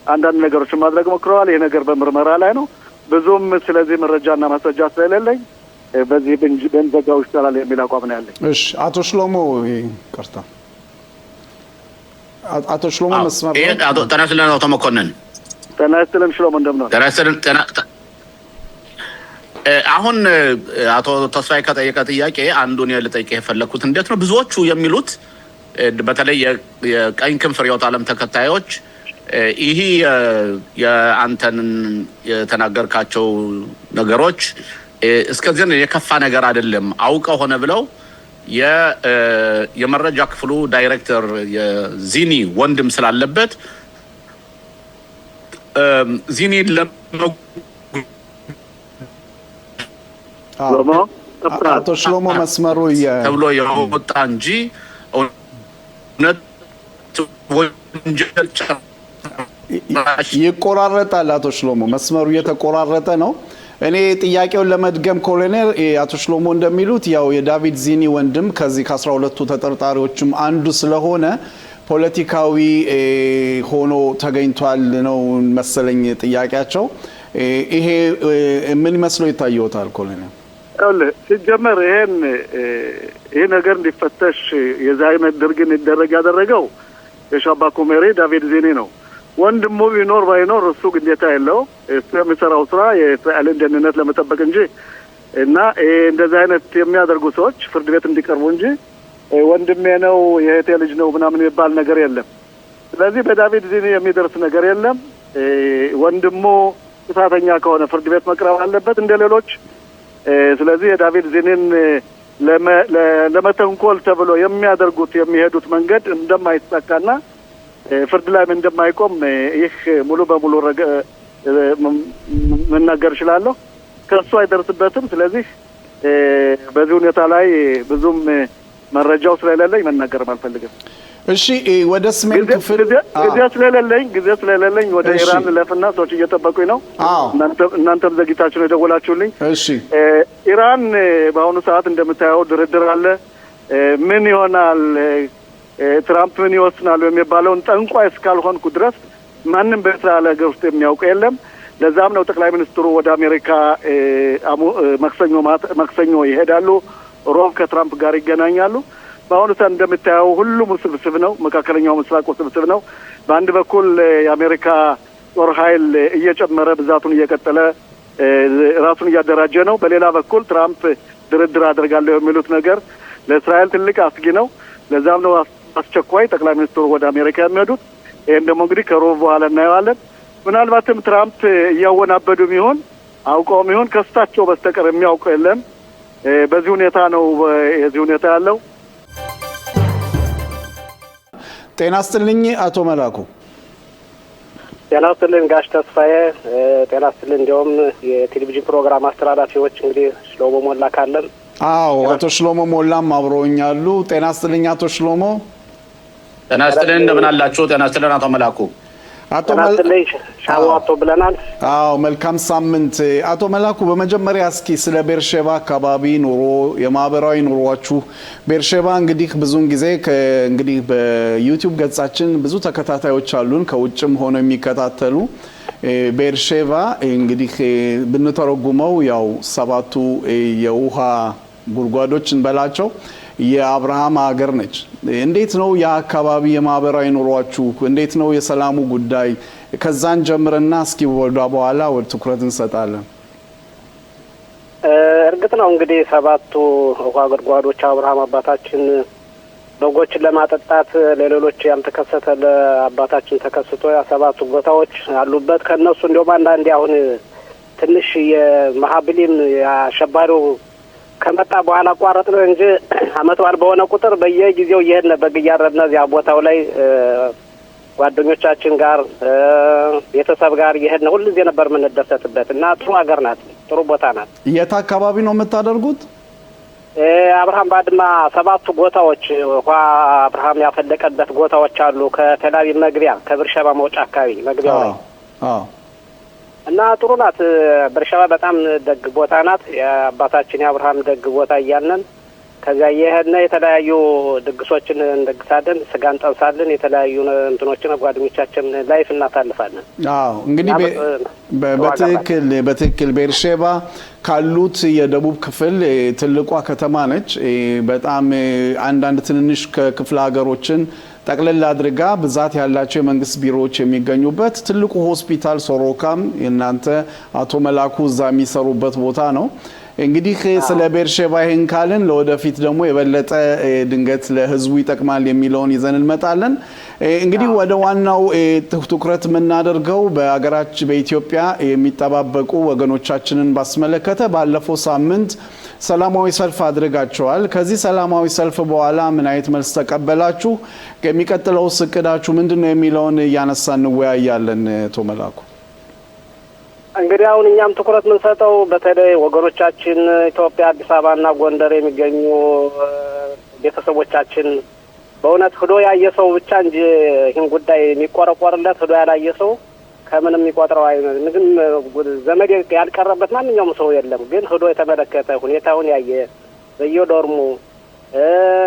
[SPEAKER 4] አንዳንድ ነገሮችን ማድረግ ሞክረዋል። ይሄ ነገር በምርመራ ላይ ነው። ብዙም ስለዚህ መረጃና ማስረጃ ስለሌለኝ በዚህ ብንዘጋው ይሻላል የሚል አቋም ነው ያለኝ።
[SPEAKER 1] እሺ አቶ ሽሎሞ ይቅርታ፣ አቶ ሽሎሞ መስመር
[SPEAKER 3] አቶ ተናስለን አቶ መኮንን
[SPEAKER 4] ተናስለን ሽሎሞ እንደምን ነው?
[SPEAKER 3] ተናስለን አሁን አቶ ተስፋዬ ከጠየቀ ጥያቄ አንዱን ልጠይቅ የፈለኩት እንዴት ነው ብዙዎቹ የሚሉት በተለይ የቀኝ ክንፍ ርዕዮተ ዓለም ተከታዮች ይሄ የአንተን የተናገርካቸው ነገሮች እስከዚህ የከፋ ነገር አይደለም አውቀው ሆነ ብለው የመረጃ ክፍሉ ዳይሬክተር የዚኒ ወንድም ስላለበት ዚኒ
[SPEAKER 1] አቶ ሽሎሞ መስመሩ
[SPEAKER 3] ተብሎ የወጣ እንጂ እውነት ወንጀል
[SPEAKER 1] ይቆራረጣል። አቶ ሽሎሞ መስመሩ እየተቆራረጠ ነው። እኔ ጥያቄውን ለመድገም ኮሎኔል አቶ ሽሎሞ እንደሚሉት ያው የዳቪድ ዚኒ ወንድም ከዚህ ከ12ቱ ተጠርጣሪዎችም አንዱ ስለሆነ ፖለቲካዊ ሆኖ ተገኝቷል ነው መሰለኝ ጥያቄያቸው። ይሄ ምን መስሎ ይታየዎታል ኮሎኔል?
[SPEAKER 4] ሲጀመር ይሄ ነገር እንዲፈተሽ የዛይነት ድርግን ይደረግ ያደረገው የሻባኮ መሪ ዳቪድ ዚኒ ነው። ወንድሙ ቢኖር ባይኖር እሱ ግዴታ የለው እሱ የሚሰራው ስራ የእስራኤልን ደህንነት ለመጠበቅ እንጂ እና እንደዚህ አይነት የሚያደርጉ ሰዎች ፍርድ ቤት እንዲቀርቡ እንጂ ወንድሜ ነው የእህቴ ልጅ ነው ምናምን የሚባል ነገር የለም። ስለዚህ በዳቪድ ዚኒ የሚደርስ ነገር የለም። ወንድሙ ጥፋተኛ ከሆነ ፍርድ ቤት መቅረብ አለበት እንደሌሎች። ስለዚህ የዳቪድ ዚኒን ለመተንኮል ተብሎ የሚሄዱት መንገድ እንደማይሳካና ፍርድ ላይም እንደማይቆም ይህ ሙሉ በሙሉ መናገር እችላለሁ። ከሱ አይደርስበትም። ስለዚህ በዚህ ሁኔታ ላይ ብዙም መረጃው ስለሌለኝ መናገርም አልፈልግም።
[SPEAKER 1] እሺ ወደ ስሜን ክፍል
[SPEAKER 4] ጊዜ ስለሌለኝ ወደ ኢራን ለፍና ሰዎች እየጠበቁኝ ነው። እናንተም ዘግይታችሁ ነው የደወላችሁልኝ።
[SPEAKER 1] እሺ
[SPEAKER 4] ኢራን በአሁኑ ሰዓት እንደምታየው ድርድር አለ። ምን ይሆናል ትራምፕ ምን ይወስናሉ የሚባለውን ጠንቋይ እስካልሆንኩ ድረስ ማንም በእስራኤል ሀገር ውስጥ የሚያውቅ የለም። ለዛም ነው ጠቅላይ ሚኒስትሩ ወደ አሜሪካ ማክሰኞ ይሄዳሉ። ሮብ ከትራምፕ ጋር ይገናኛሉ። በአሁኑ ሰዓት እንደምታየው ሁሉም ውስብስብ ነው። መካከለኛው ምስራቅ ውስብስብ ነው። በአንድ በኩል የአሜሪካ ጦር ኃይል እየጨመረ ብዛቱን እየቀጠለ ራሱን እያደራጀ ነው። በሌላ በኩል ትራምፕ ድርድር አደርጋለሁ የሚሉት ነገር ለእስራኤል ትልቅ አስጊ ነው። ለዛም ነው አስቸኳይ ጠቅላይ ሚኒስትሩ ወደ አሜሪካ የሚሄዱት። ይህን ደግሞ እንግዲህ ከሮብ በኋላ እናየዋለን። ምናልባትም ትራምፕ እያወናበዱም ይሆን አውቀውም ይሆን ከሳቸው በስተቀር የሚያውቀው የለም። በዚህ ሁኔታ ነው የዚህ ሁኔታ ያለው።
[SPEAKER 1] ጤና ይስጥልኝ አቶ መላኩ።
[SPEAKER 5] ጤና ይስጥልኝ ጋሽ ተስፋዬ። ጤና ይስጥልኝ እንዲያውም የቴሌቪዥን ፕሮግራም አስተላላፊዎች እንግዲህ ሽሎሞ ሞላ ካለን።
[SPEAKER 1] አዎ አቶ ሽሎሞ ሞላም አብረውኛሉ። ጤና ይስጥልኝ አቶ ሽሎሞ።
[SPEAKER 3] ጤና ይስጥልኝ እንደምን አላችሁ? ጤና ይስጥልኝ አቶ መላኩ።
[SPEAKER 1] አቶ መላኩ
[SPEAKER 5] ሻዋቶ ብለናል።
[SPEAKER 1] አዎ መልካም ሳምንት አቶ መላኩ። በመጀመሪያ እስኪ ስለ ቤርሼባ አካባቢ ኑሮ የማህበራዊ ኑሮዋችሁ ቤርሼባ እንግዲህ ብዙን ጊዜ እንግዲህ በዩቲዩብ ገጻችን ብዙ ተከታታዮች አሉን ከውጭም ሆነው የሚከታተሉ። ቤርሼባ እንግዲህ ብንተረጉመው ያው ሰባቱ የውሃ ጉድጓዶች እንበላቸው የአብርሃም ሀገር ነች። እንዴት ነው የአካባቢ የማህበራዊ ኑሮአችሁ? እንዴት ነው የሰላሙ ጉዳይ? ከዛን ጀምረና እስኪ ወደ በኋላ ወደ ትኩረት እንሰጣለን።
[SPEAKER 5] እርግጥ ነው እንግዲህ ሰባቱ ውሃ ጉድጓዶች አብርሃም አባታችን በጎችን ለማጠጣት ለሌሎች ያልተከሰተ ለአባታችን ተከስቶ ሰባቱ ቦታዎች አሉበት። ከነሱ እንደውም አንዳንዴ አሁን ትንሽ የማህብሊም አሸባሪው ከመጣ በኋላ አቋረጥ ነው እንጂ አመት በዓል በሆነ ቁጥር በየጊዜው እየሄድን በግ እያረድን እዚያ ቦታው ላይ ጓደኞቻችን ጋር ቤተሰብ ጋር እየሄድን ሁሉ ጊዜ ነበር የምንደሰትበት እና ጥሩ ሀገር ናት፣ ጥሩ ቦታ ናት።
[SPEAKER 1] የት አካባቢ ነው የምታደርጉት?
[SPEAKER 5] አብርሃም ባድማ ሰባቱ ቦታዎች ውሃ አብርሃም ያፈለቀበት ቦታዎች አሉ። ከተላቢ መግቢያ ከብርሸባ መውጫ አካባቢ መግቢያው ላይ እና ጥሩ ናት። ቤርሸባ በጣም ደግ ቦታ ናት። የአባታችን የአብርሃም ደግ ቦታ እያልን ከዚያ የሄድን የተለያዩ ድግሶችን እንደግሳለን፣ ስጋ እንጠብሳለን፣ የተለያዩ እንትኖችን ጓደኞቻችን ላይፍ እናሳልፋለን።
[SPEAKER 1] አዎ እንግዲህ በትክክል ቤርሸባ ካሉት የደቡብ ክፍል ትልቋ ከተማ ነች። በጣም አንዳንድ ትንንሽ ክፍለ ሀገሮችን ጠቅለል አድርጋ ብዛት ያላቸው የመንግስት ቢሮዎች የሚገኙበት ትልቁ ሆስፒታል ሶሮካም የእናንተ አቶ መላኩ እዛ የሚሰሩበት ቦታ ነው። እንግዲህ ስለ ቤርሸባ ይሄን ካልን ለወደፊት ደግሞ የበለጠ ድንገት ለህዝቡ ይጠቅማል የሚለውን ይዘን እንመጣለን። እንግዲህ ወደ ዋናው ትኩረት የምናደርገው በአገራችን በኢትዮጵያ የሚጠባበቁ ወገኖቻችንን ባስመለከተ ባለፈው ሳምንት ሰላማዊ ሰልፍ አድርጋቸዋል። ከዚህ ሰላማዊ ሰልፍ በኋላ ምን አይነት መልስ ተቀበላችሁ? የሚቀጥለው እቅዳችሁ ምንድነው የሚለውን እያነሳን እንወያያለን። አቶ መላኩ
[SPEAKER 5] እንግዲህ አሁን እኛም ትኩረት የምንሰጠው በተለይ ወገኖቻችን ኢትዮጵያ አዲስ አበባና ጎንደር የሚገኙ ቤተሰቦቻችን በእውነት ህዶ ያየ ሰው ብቻ እንጂ ይህን ጉዳይ የሚቆረቆርለት ህዶ ያላየ ሰው ከምንም የሚቆጥረው ምንም ዘመድ ያልቀረበት ማንኛውም ሰው የለም። ግን ህዶ የተመለከተ ሁኔታውን ያየ በየዶርሙ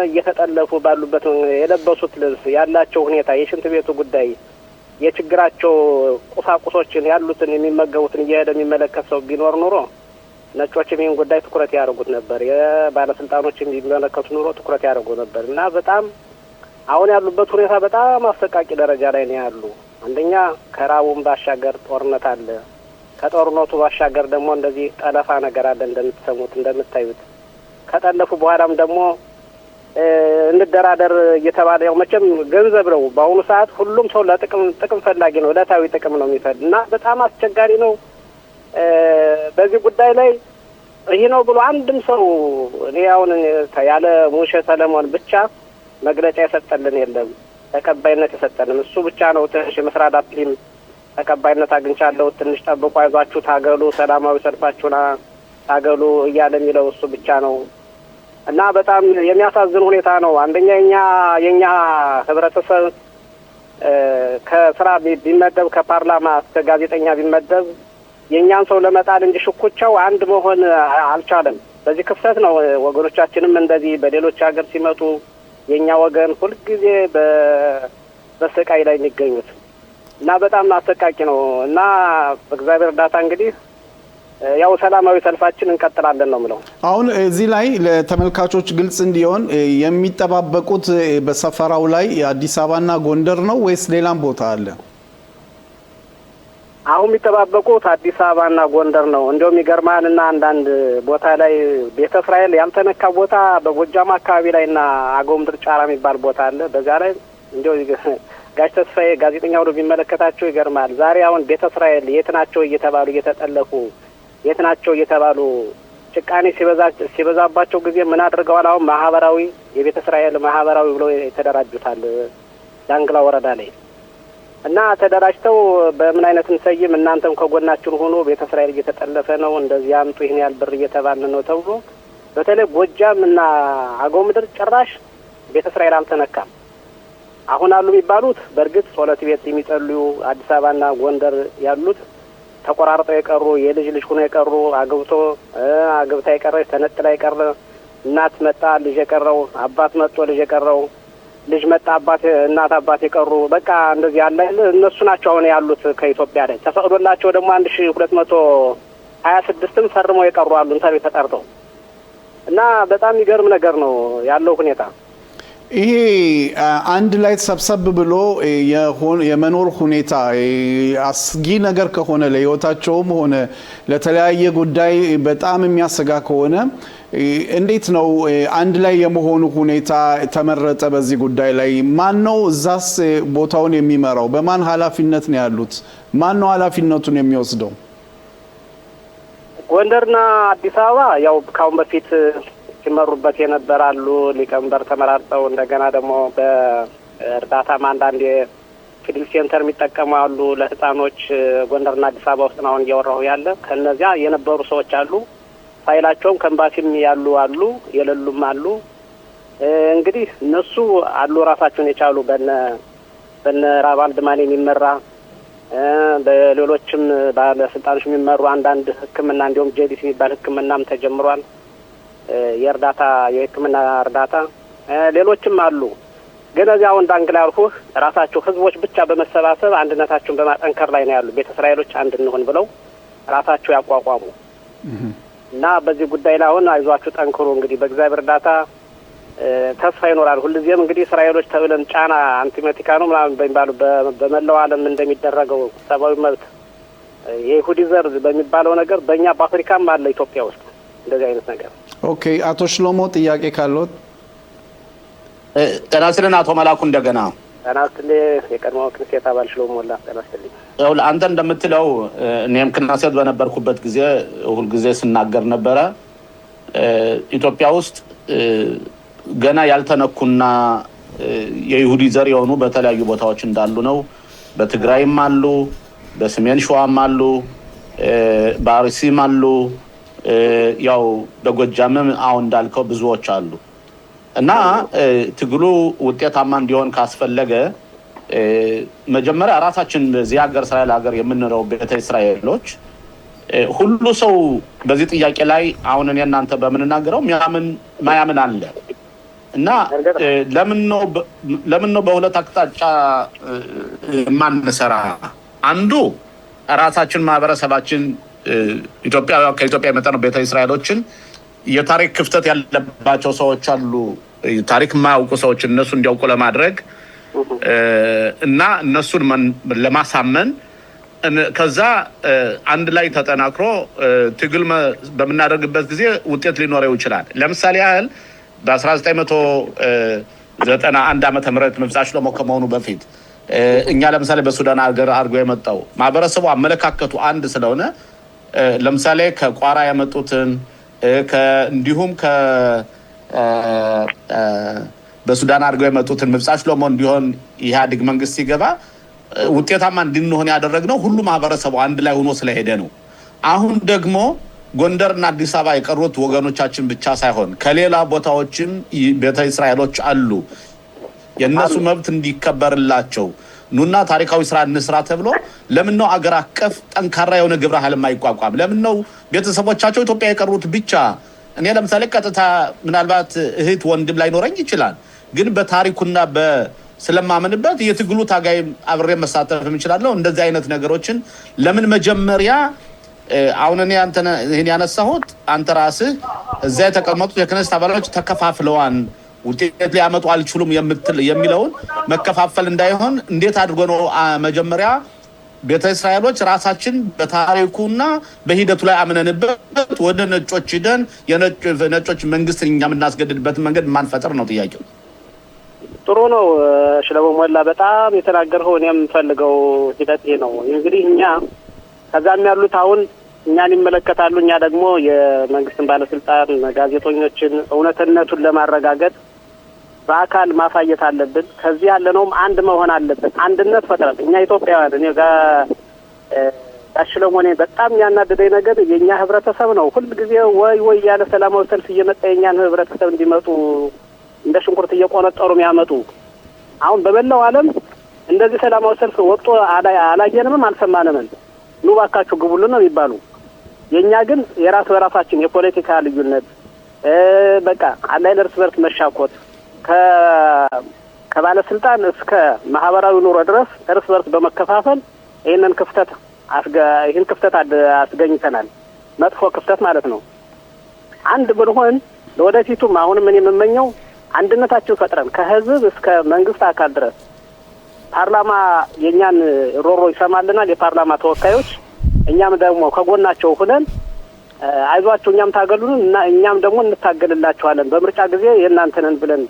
[SPEAKER 5] እየተጠለፉ ባሉበት የለበሱት ልብስ ያላቸው ሁኔታ የሽንት ቤቱ ጉዳይ የችግራቸው ቁሳቁሶችን ያሉትን የሚመገቡትን እየሄደ የሚመለከት ሰው ቢኖር ኑሮ ነጮችም ይህን ጉዳይ ትኩረት ያደርጉት ነበር። የባለስልጣኖችም የሚመለከቱ ኑሮ ትኩረት ያደርጉ ነበር እና በጣም አሁን ያሉበት ሁኔታ በጣም አሰቃቂ ደረጃ ላይ ነው ያሉ። አንደኛ ከራቡም ባሻገር ጦርነት አለ። ከጦርነቱ ባሻገር ደግሞ እንደዚህ ጠለፋ ነገር አለ እንደምትሰሙት እንደምታዩት። ከጠለፉ በኋላም ደግሞ እንደራደር እየተባለ ያው መቼም ገንዘብ ነው በአሁኑ ሰዓት ሁሉም ሰው ለጥቅም ፈላጊ ነው፣ ለታዊ ጥቅም ነው የሚፈልግ እና በጣም አስቸጋሪ ነው። በዚህ ጉዳይ ላይ ይሄ ነው ብሎ አንድም ሰው እኔ አሁን ያለ ሙሼ ሰለሞን ብቻ መግለጫ የሰጠልን የለም፣ ተቀባይነት የሰጠልን እሱ ብቻ ነው። ትንሽ የመስራት አፕሊም ተቀባይነት አግኝቻለሁ፣ ትንሽ ጠብቁ፣ አይዟችሁ፣ ታገሉ፣ ሰላማዊ ሰልፋችሁና ታገሉ እያለ የሚለው እሱ ብቻ ነው እና በጣም የሚያሳዝን ሁኔታ ነው። አንደኛ የኛ ህብረተሰብ ከስራ ቢመደብ ከፓርላማ እስከ ጋዜጠኛ ቢመደብ የኛን ሰው ለመጣል እንጂ ሽኩቻው አንድ መሆን አልቻለም። በዚህ ክፍተት ነው ወገኖቻችንም እንደዚህ በሌሎች ሀገር ሲመጡ የኛ ወገን ሁልጊዜ በስቃይ ላይ የሚገኙት እና በጣም አሰቃቂ ነው እና በእግዚአብሔር እርዳታ እንግዲህ ያው ሰላማዊ ሰልፋችን እንቀጥላለን ነው ምለው።
[SPEAKER 1] አሁን እዚህ ላይ ለተመልካቾች ግልጽ እንዲሆን የሚጠባበቁት በሰፈራው ላይ አዲስ አበባና ጎንደር ነው ወይስ ሌላም ቦታ አለ?
[SPEAKER 5] አሁን የሚጠባበቁት አዲስ አበባና ጎንደር ነው። እንደውም ይገርማልና አንዳንድ ቦታ ላይ ቤተ እስራኤል ያልተነካ ቦታ በጎጃም አካባቢ ላይና አጎምድር ጫራ የሚባል ቦታ አለ። በዛ ላይ እንደው ጋሽ ተስፋዬ ጋዜጠኛው ነው ቢመለከታቸው ይገርማል። ዛሬ አሁን ቤተ እስራኤል የት ናቸው እየተባሉ እየተጠለፉ የት ናቸው እየተባሉ ጭቃኔ ሲበዛባቸው ጊዜ ምን አድርገዋል? አሁን ማህበራዊ የቤተ እስራኤል ማህበራዊ ብለው የተደራጁታል ዳንግላ ወረዳ ላይ እና ተደራጅተው በምን አይነት እንሰይም እናንተም ከጎናችን ሆኖ ቤተ እስራኤል እየተጠለፈ ነው እንደዚህ አምጡ ይሄን ያህል ብር እየተባለ ነው ተብሎ በተለይ ጎጃም እና አገው ምድር ጭራሽ ቤተ እስራኤል አልተነካም። አሁን አሉ የሚባሉት በእርግጥ ጸሎት ቤት የሚጸልዩ አዲስ አበባና ጎንደር ያሉት ተቆራርጠው የቀሩ የልጅ ሆኖ የቀሩ አግብታ የቀረች ተነጥላ የቀረ እናት መጣ ልጅ የቀረው አባት መጥቶ ልጅ የቀረው ልጅ መጣ አባት እናት አባት የቀሩ በቃ እንደዚህ ያለ እነሱ ናቸው አሁን ያሉት ከኢትዮጵያ ላይ ተፈቅዶላቸው ደግሞ 1226ም ፈርመው የቀሩ አሉ እንታሪ ተጠርተው እና በጣም ይገርም ነገር ነው ያለው ሁኔታ።
[SPEAKER 1] ይሄ አንድ ላይ ተሰብሰብ ብሎ የመኖር ሁኔታ አስጊ ነገር ከሆነ ለህይወታቸውም ሆነ ለተለያየ ጉዳይ በጣም የሚያሰጋ ከሆነ እንዴት ነው አንድ ላይ የመሆኑ ሁኔታ ተመረጠ? በዚህ ጉዳይ ላይ ማን ነው እዛስ ቦታውን የሚመራው? በማን ኃላፊነት ነው ያሉት? ማን ነው ኃላፊነቱን የሚወስደው?
[SPEAKER 5] ጎንደርና አዲስ አበባ ያው ካሁን በፊት ሲመሩበት የነበራሉ ሊቀመንበር ተመራርጠው እንደገና ደግሞ በእርዳታም አንዳንድ የፊልም ሴንተር የሚጠቀሙ አሉ ለህፃኖች ጎንደርና አዲስ አበባ ውስጥ ነው እያወራሁ ያለ ከነዚያ የነበሩ ሰዎች አሉ። ፋይላቸውም ከኤምባሲም ያሉ አሉ የሌሉም አሉ። እንግዲህ እነሱ አሉ ራሳቸውን የቻሉ በነ ራባል ድማኔ የሚመራ በሌሎችም ባለስልጣኖች የሚመሩ አንዳንድ ሕክምና እንዲሁም ጄዲሲ የሚባል ሕክምናም ተጀምሯል። የሕክምና እርዳታ ሌሎችም አሉ። ግን እዚያው እንዳንግላ ያልኩህ ራሳቸው ህዝቦች ብቻ በመሰባሰብ አንድነታቸውን በማጠንከር ላይ ነው ያሉ። ቤተ እስራኤሎች አንድ እንሆን ብለው ራሳቸው ያቋቋሙ እና በዚህ ጉዳይ ላይ አሁን አይዟችሁ ጠንክሩ፣ እንግዲህ በእግዚአብሔር እርዳታ ተስፋ ይኖራል። ሁልጊዜም እንግዲህ እስራኤሎች ተብለን ጫና አንቲሜቲካ ነው ምናምን በሚባሉ በመላው ዓለም እንደሚደረገው ሰብአዊ መብት የይሁዲ ዘር በሚባለው ነገር በእኛ በአፍሪካም አለ ኢትዮጵያ ውስጥ እንደዚህ አይነት ነገር።
[SPEAKER 1] ኦኬ፣ አቶ ሽሎሞ ጥያቄ ካለዎት?
[SPEAKER 3] ጤና ይስጥልን አቶ መላኩ። እንደገና
[SPEAKER 5] ጤና ይስጥልኝ የቀድሞው ክኔሴት አባል ሽሎሞ ሞላ። ጤና ይስጥልኝ።
[SPEAKER 3] ያው አንተ እንደምትለው እኔም ክኔሴት በነበርኩበት ጊዜ ሁልጊዜ ስናገር ነበረ። ኢትዮጵያ ውስጥ ገና ያልተነኩና የይሁዲ ዘር የሆኑ በተለያዩ ቦታዎች እንዳሉ ነው። በትግራይም አሉ፣ በሰሜን ሸዋም አሉ፣ በአርሲም አሉ፣ ያው በጎጃምም አሁን እንዳልከው ብዙዎች አሉ። እና ትግሉ ውጤታማ እንዲሆን ካስፈለገ መጀመሪያ ራሳችን በዚህ ሀገር እስራኤል ሀገር የምንኖረው ቤተ እስራኤሎች ሁሉ ሰው በዚህ ጥያቄ ላይ አሁን እኔ እናንተ በምንናገረው ማያምን አለ እና ለምን ነው በሁለት አቅጣጫ ማንሰራ? አንዱ ራሳችን ማህበረሰባችን ከኢትዮጵያ የመጣው ቤተ እስራኤሎችን የታሪክ ክፍተት ያለባቸው ሰዎች አሉ፣ ታሪክ የማያውቁ ሰዎች እነሱ እንዲያውቁ ለማድረግ እና እነሱን ለማሳመን ከዛ አንድ ላይ ተጠናክሮ ትግል በምናደርግበት ጊዜ ውጤት ሊኖረው ይችላል። ለምሳሌ ያህል በ1991 ዓመተ ምህረት መብጻ ሽሎሞ ከመሆኑ በፊት እኛ ለምሳሌ በሱዳን ሀገር አድርጎ የመጣው ማህበረሰቡ አመለካከቱ አንድ ስለሆነ ለምሳሌ ከቋራ የመጡትን እንዲሁም በሱዳን አድርገው የመጡትን መብጻ ሽሎሞ እንዲሆን ኢህአዴግ መንግስት ሲገባ ውጤታማ እንድንሆን ያደረግነው ሁሉ ማህበረሰቡ አንድ ላይ ሆኖ ስለሄደ ነው። አሁን ደግሞ ጎንደርና አዲስ አበባ የቀሩት ወገኖቻችን ብቻ ሳይሆን ከሌላ ቦታዎችም ቤተ እስራኤሎች አሉ። የነሱ መብት እንዲከበርላቸው ኑና ታሪካዊ ስራ እንስራ ተብሎ ለምን ነው አገር አቀፍ ጠንካራ የሆነ ግብረ ኃይል የማይቋቋም? ለምን ነው ቤተሰቦቻቸው ኢትዮጵያ የቀሩት ብቻ? እኔ ለምሳሌ ቀጥታ ምናልባት እህት ወንድም ላይኖረኝ ይችላል፣ ግን በታሪኩና ስለማመንበት የትግሉ ታጋይ አብሬ መሳተፍም እችላለሁ። እንደዚህ አይነት ነገሮችን ለምን መጀመሪያ አሁን እኔ ይሄን ያነሳሁት አንተ ራስህ እዛ የተቀመጡት የክኔሴት አባሎች ተከፋፍለዋል፣ ውጤት ሊያመጡ አልችሉም የሚለውን መከፋፈል እንዳይሆን እንዴት አድርጎ ነው መጀመሪያ ቤተ እስራኤሎች ራሳችን በታሪኩና በሂደቱ ላይ አምነንበት ወደ ነጮች ሄደን የነጮች መንግስት እኛ የምናስገድድበት መንገድ ማንፈጥር ነው ጥያቄው።
[SPEAKER 5] ጥሩ ነው ሽሎሞ ሞላ፣ በጣም የተናገርኸው እኔም የምፈልገው ሂደት ይሄ ነው። እንግዲህ እኛ ከዛም ያሉት አሁን እኛን ይመለከታሉ። እኛ ደግሞ የመንግስትን ባለስልጣን ጋዜጠኞችን እውነትነቱን ለማረጋገጥ በአካል ማሳየት አለብን። ከዚህ ያለነውም አንድ መሆን አለብን። አንድነት ፈጥረን እኛ ኢትዮጵያውያን እኔ ሽሎሞ እኔ በጣም ያናደደኝ ነገር የኛ ህብረተሰብ ነው ሁልጊዜ ወይ ያለ ሰላማዊ ሰልፍ እየመጣ የኛን ህብረተሰብ እንዲመጡ እንደ ሽንኩርት እየቆነጠሩ የሚያመጡ አሁን በመላው ዓለም እንደዚህ ሰላማዊ ሰልፍ ወጥቶ አላየንም፣ አልሰማንም። ኑ እባካችሁ ግቡልን ነው የሚባሉ። የኛ ግን የራስ በራሳችን የፖለቲካ ልዩነት በቃ አላይ እርስ በርስ መሻኮት ከባለስልጣን እስከ ማህበራዊ ኑሮ ድረስ እርስ በርስ በመከፋፈል ይህን ክፍተት አስገኝተናል። መጥፎ ክፍተት ማለት ነው። አንድ ብንሆን ለወደፊቱም አሁንም እኔ የምመኘው አንድነታችን ፈጥረን ከህዝብ እስከ መንግስት አካል ድረስ ፓርላማ የኛን ሮሮ ይሰማልናል፣ የፓርላማ ተወካዮች። እኛም ደግሞ ከጎናቸው ሆነን አይዟችሁ እኛም ታገሉን እና እኛም ደግሞ እንታገልላችኋለን በምርጫ ጊዜ የእናንተንን ብለን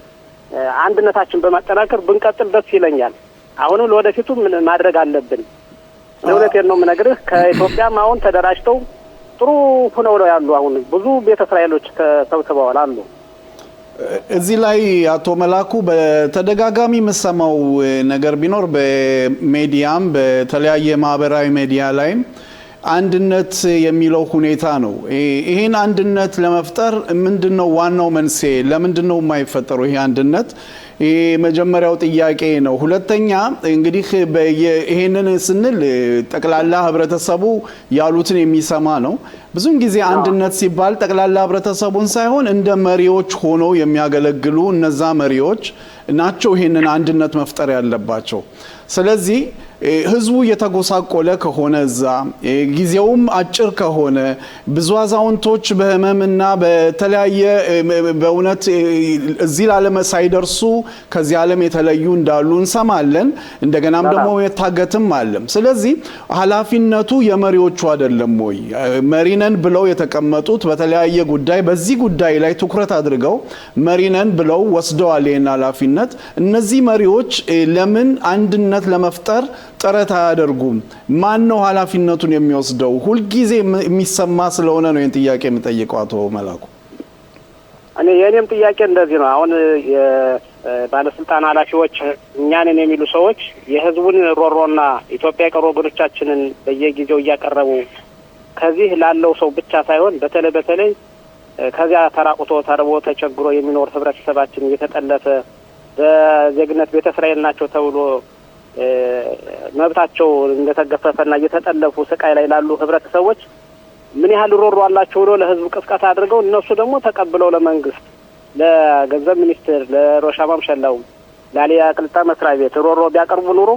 [SPEAKER 5] አንድነታችን በማጠናከር ብንቀጥል ደስ ይለኛል። አሁንም ለወደፊቱ ምን ማድረግ አለብን? ለእውነቴን ነው የምነግርህ። ከኢትዮጵያም አሁን ተደራጅተው ጥሩ ሆነው ነው ያሉ። አሁን ብዙ ቤተ እስራኤሎች ተሰብስበዋል አሉ።
[SPEAKER 1] እዚህ ላይ አቶ መላኩ በተደጋጋሚ የምሰማው ነገር ቢኖር በሚዲያም በተለያየ ማህበራዊ ሚዲያ ላይም አንድነት የሚለው ሁኔታ ነው። ይሄን አንድነት ለመፍጠር ምንድነው ዋናው መንስኤ? ለምንድነው የማይፈጠረው ይሄ አንድነት? መጀመሪያው ጥያቄ ነው። ሁለተኛ እንግዲህ ይሄንን ስንል ጠቅላላ ህብረተሰቡ ያሉትን የሚሰማ ነው። ብዙን ጊዜ አንድነት ሲባል ጠቅላላ ህብረተሰቡን ሳይሆን እንደ መሪዎች ሆነው የሚያገለግሉ እነዛ መሪዎች ናቸው ይሄንን አንድነት መፍጠር ያለባቸው። ስለዚህ ህዝቡ የተጎሳቆለ ከሆነ እዛ ጊዜውም አጭር ከሆነ ብዙ አዛውንቶች በህመምና በተለያየ በእውነት እዚህ ዓለም ሳይደርሱ ከዚህ ዓለም የተለዩ እንዳሉ እንሰማለን። እንደገናም ደግሞ የታገትም አለ። ስለዚህ ኃላፊነቱ የመሪዎቹ አይደለም ወይ? መሪነን ብለው የተቀመጡት በተለያየ ጉዳይ በዚህ ጉዳይ ላይ ትኩረት አድርገው መሪነን ብለው ወስደዋል ይሄን ኃላፊነት። እነዚህ መሪዎች ለምን አንድነት ለመፍጠር ጥረት አያደርጉም? ማን ነው ኃላፊነቱን የሚወስደው? ሁሉ ጊዜ የሚሰማ ስለሆነ ነው ይሄን ጥያቄ የምጠይቀው አቶ መላኩ።
[SPEAKER 5] እኔ የኔም ጥያቄ እንደዚህ ነው። አሁን የባለስልጣን ኃላፊዎች እኛንን የሚሉ ሰዎች የህዝቡን ሮሮና ኢትዮጵያ የቀሩ ወገኖቻችንን በየጊዜው እያቀረቡ ከዚህ ላለው ሰው ብቻ ሳይሆን በተለይ ከዚያ ተራቁቶ ተርቦ ተቸግሮ የሚኖር ህብረተሰባችን እየተጠለፈ በዜግነት ቤተ እስራኤል ናቸው ተብሎ መብታቸው እንደተገፈፈና እየተጠለፉ ስቃይ ላይ ላሉ ህብረተሰቦች ምን ያህል ሮሮ አላቸው ብሎ ለህዝቡ ቅስቀሳ አድርገው እነሱ ደግሞ ተቀብለው ለመንግስት ለገንዘብ ሚኒስትር ለሮሻ ማምሸላው ለአሊያ ቅልጣ መስሪያ ቤት ሮሮ ቢያቀርቡ ኑሮ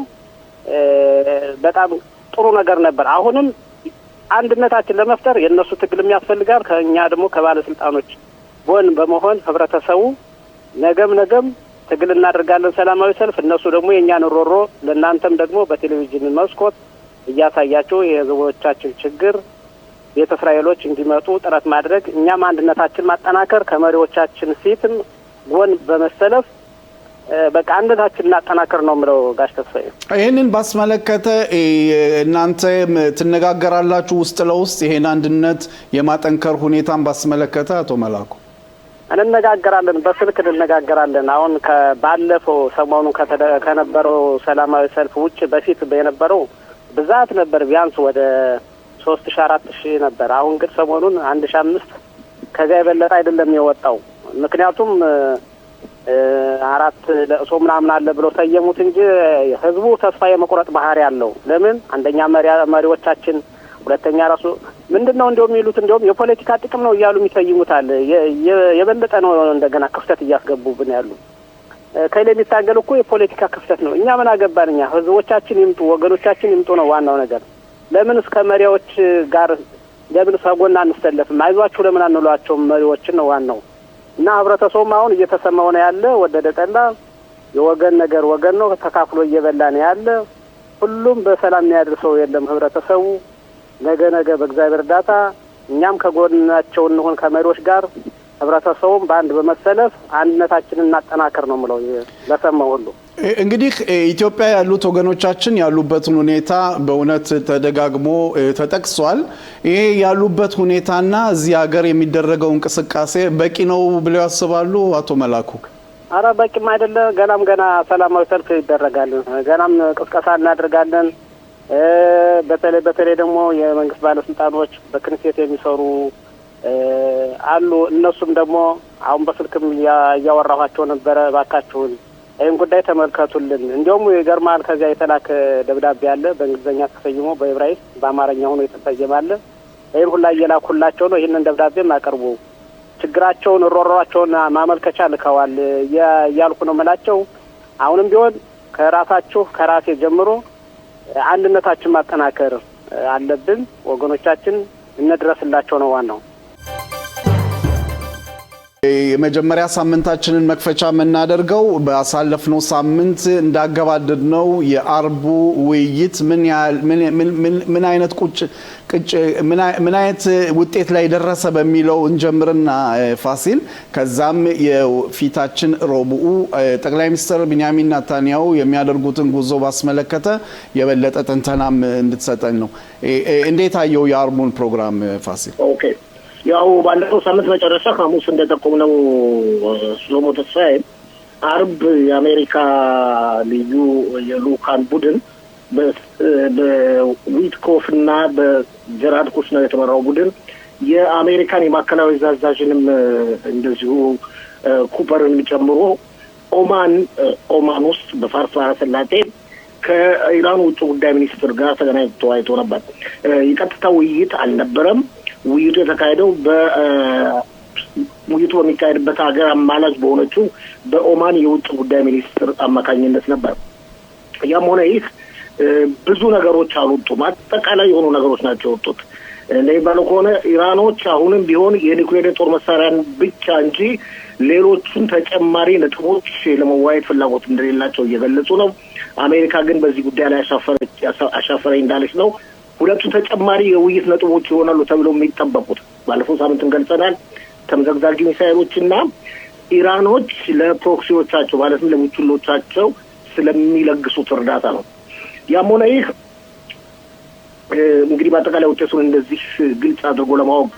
[SPEAKER 5] በጣም ጥሩ ነገር ነበር። አሁንም አንድነታችን ለመፍጠር የነሱ ትግልም ያስፈልጋል። ከኛ ደግሞ ከባለስልጣኖች ጎን በመሆን ህብረተሰቡ ነገም ትግል እናደርጋለን፣ ሰላማዊ ሰልፍ። እነሱ ደግሞ የኛን ሮሮ ለናንተም ደግሞ በቴሌቪዥን መስኮት እያሳያቸው የህዝቦቻችን ችግር ቤተ እስራኤሎች እንዲመጡ ጥረት ማድረግ፣ እኛም አንድነታችን ማጠናከር፣ ከመሪዎቻችን ፊትም ጎን በመሰለፍ በቃ አንድነታችን እናጠናከር ነው የምለው። ጋሽ ተስፋዬ
[SPEAKER 1] ይሄንን ባስመለከተ እናንተ ትነጋገራላችሁ ውስጥ ለውስጥ ይሄን አንድነት የማጠንከር ሁኔታን ባስመለከተ? አቶ መላኩ
[SPEAKER 5] እንነጋገራለን፣ በስልክ እንነጋገራለን። አሁን ከባለፈው ሰሞኑ ከነበረው ሰላማዊ ሰልፍ ውጭ በፊት የነበረው ብዛት ነበር፣ ቢያንስ ወደ 3000-4000 ነበር። አሁን ግን ሰሞኑን 1500 ከዚያ የበለጠ አይደለም የወጣው። ምክንያቱም 4 ለእሶ ምናምን አለ ብለው ሰየሙት እንጂ ህዝቡ ተስፋ የመቁረጥ ባህሪ ያለው ለምን? አንደኛ መሪዎቻችን፣ ሁለተኛ ራሱ ምንድነው የሚሉት እንደውም የፖለቲካ ጥቅም ነው እያሉ የሚሰይሙታል። የበለጠ ነው እንደገና ክፍተት እያስገቡብን ያሉ። ከሌ የሚታገል እኮ የፖለቲካ ክፍተት ነው። እኛ ምን አገባን? እኛ ህዝቦቻችን ይምጡ፣ ወገኖቻችን ይምጡ ነው ዋናው ነገር። ለምን እስከ መሪዎች ጋር ለምን ሰጎና አንስተለፍም? አይዟችሁ ለምን አንሏቸው? መሪዎችን ነው ዋናው። እና ህብረተሰቡም አሁን እየተሰማው ነው ያለ፣ ወደደ ጠላ የወገን ነገር ወገን ነው፣ ተካፍሎ እየበላ ነው ያለ። ሁሉም በሰላም የሚያደርሰው የለም ህብረተሰቡ። ነገ በእግዚአብሔር እርዳታ እኛም ከጎናቸው እንሆን ከመሪዎች ጋር፣ ህብረተሰቡም በአንድ በመሰለፍ አንድነታችንን እናጠናከር ነው የምለው ለሰማው ሁሉ።
[SPEAKER 1] እንግዲህ ኢትዮጵያ ያሉት ወገኖቻችን ያሉበትን ሁኔታ በእውነት ተደጋግሞ ተጠቅሷል። ይሄ ያሉበት ሁኔታና እዚህ ሀገር የሚደረገው እንቅስቃሴ በቂ ነው ብለው ያስባሉ አቶ መላኩ?
[SPEAKER 5] አረ በቂም አይደለ። ገና ሰላማዊ ሰልፍ ይደረጋል፣ ገናም ቅስቀሳ እናደርጋለን። በተለይ ደግሞ የመንግስት ባለስልጣኖች በክንሴት የሚሰሩ አሉ። እነሱም ደግሞ አሁን በስልክም እያወራኋቸው ነበረ። ባካችሁን ይህን ጉዳይ ተመልከቱልን። እንዲሁም ይገርማል፣ ከዚያ የተላከ ደብዳቤ አለ በእንግሊዝኛ ተሰይሞ በዕብራይስጥ በአማርኛ ሆኖ የተሰየመ አለ። ይህን ሁላ እየላኩላቸው ነው። ይህንን ደብዳቤም አቀርቡ፣ ችግራቸውን ሮሯቸውን ማመልከቻ ልከዋል እያልኩ ነው የምላቸው። አሁንም ቢሆን ከራሳችሁ ከራሴ ጀምሮ አንድነታችን ማጠናከር አለብን። ወገኖቻችን እንድረስላቸው ነው ዋናው።
[SPEAKER 1] የመጀመሪያ ሳምንታችንን መክፈቻ የምናደርገው በአሳለፍነው ሳምንት እንዳገባደድነው የአርቡ ውይይት ምን አይነት ውጤት ላይ ደረሰ በሚለው እንጀምርና ፋሲል፣ ከዛም የፊታችን ረቡዕ ጠቅላይ ሚኒስትር ቢንያሚን ኔታንያሁ የሚያደርጉትን ጉዞ ባስመለከተ የበለጠ ትንተናም እንድትሰጠን ነው። እንዴት አየው የአርቡን ፕሮግራም ፋሲል?
[SPEAKER 6] ኦኬ፣ ያው ባለፈው ሳምንት መጨረሻ ሐሙስ እንደጠቆምነው ሶሎሞ ተስፋዬ አርብ የአሜሪካ ልዩ የልኡካን ቡድን በዊትኮፍ እና ጀራርድ ኩሽነር የተመራው ቡድን የአሜሪካን የማዕከላዊ አዛዥንም እንደዚሁ ኩፐርን ጨምሮ ኦማን ውስጥ በፋርስ ባህረ ሰላጤ ከኢራን ውጭ ጉዳይ ሚኒስትር ጋር ተገናኝቶ ተወያይቶ ነበር። የቀጥታ ውይይት አልነበረም። ውይይቱ የተካሄደው ውይይቱ በሚካሄድበት ሀገር አማላጅ በሆነችው በኦማን የውጭ ጉዳይ ሚኒስትር አማካኝነት ነበር። ያም ሆነ ይህ ብዙ ነገሮች አልወጡም። አጠቃላይ የሆኑ ነገሮች ናቸው የወጡት። እንደሚባለው ከሆነ ኢራኖች አሁንም ቢሆን የኒውክሌር ጦር መሳሪያን ብቻ እንጂ ሌሎቹን ተጨማሪ ነጥቦች ለመዋየት ፍላጎት እንደሌላቸው እየገለጹ ነው። አሜሪካ ግን በዚህ ጉዳይ ላይ አሻፈረኝ እንዳለች ነው። ሁለቱ ተጨማሪ የውይይት ነጥቦች ይሆናሉ ተብለው የሚጠበቁት ባለፈው ሳምንትም ገልጸናል። ተምዘግዛጊ ሚሳይሎችና ኢራኖች ለፕሮክሲዎቻቸው ማለትም ለቡችሎቻቸው ስለሚለግሱት እርዳታ ነው። ያም ሆነ ይህ እንግዲህ በአጠቃላይ ውጤቱን እንደዚህ ግልጽ አድርጎ ለማወቅ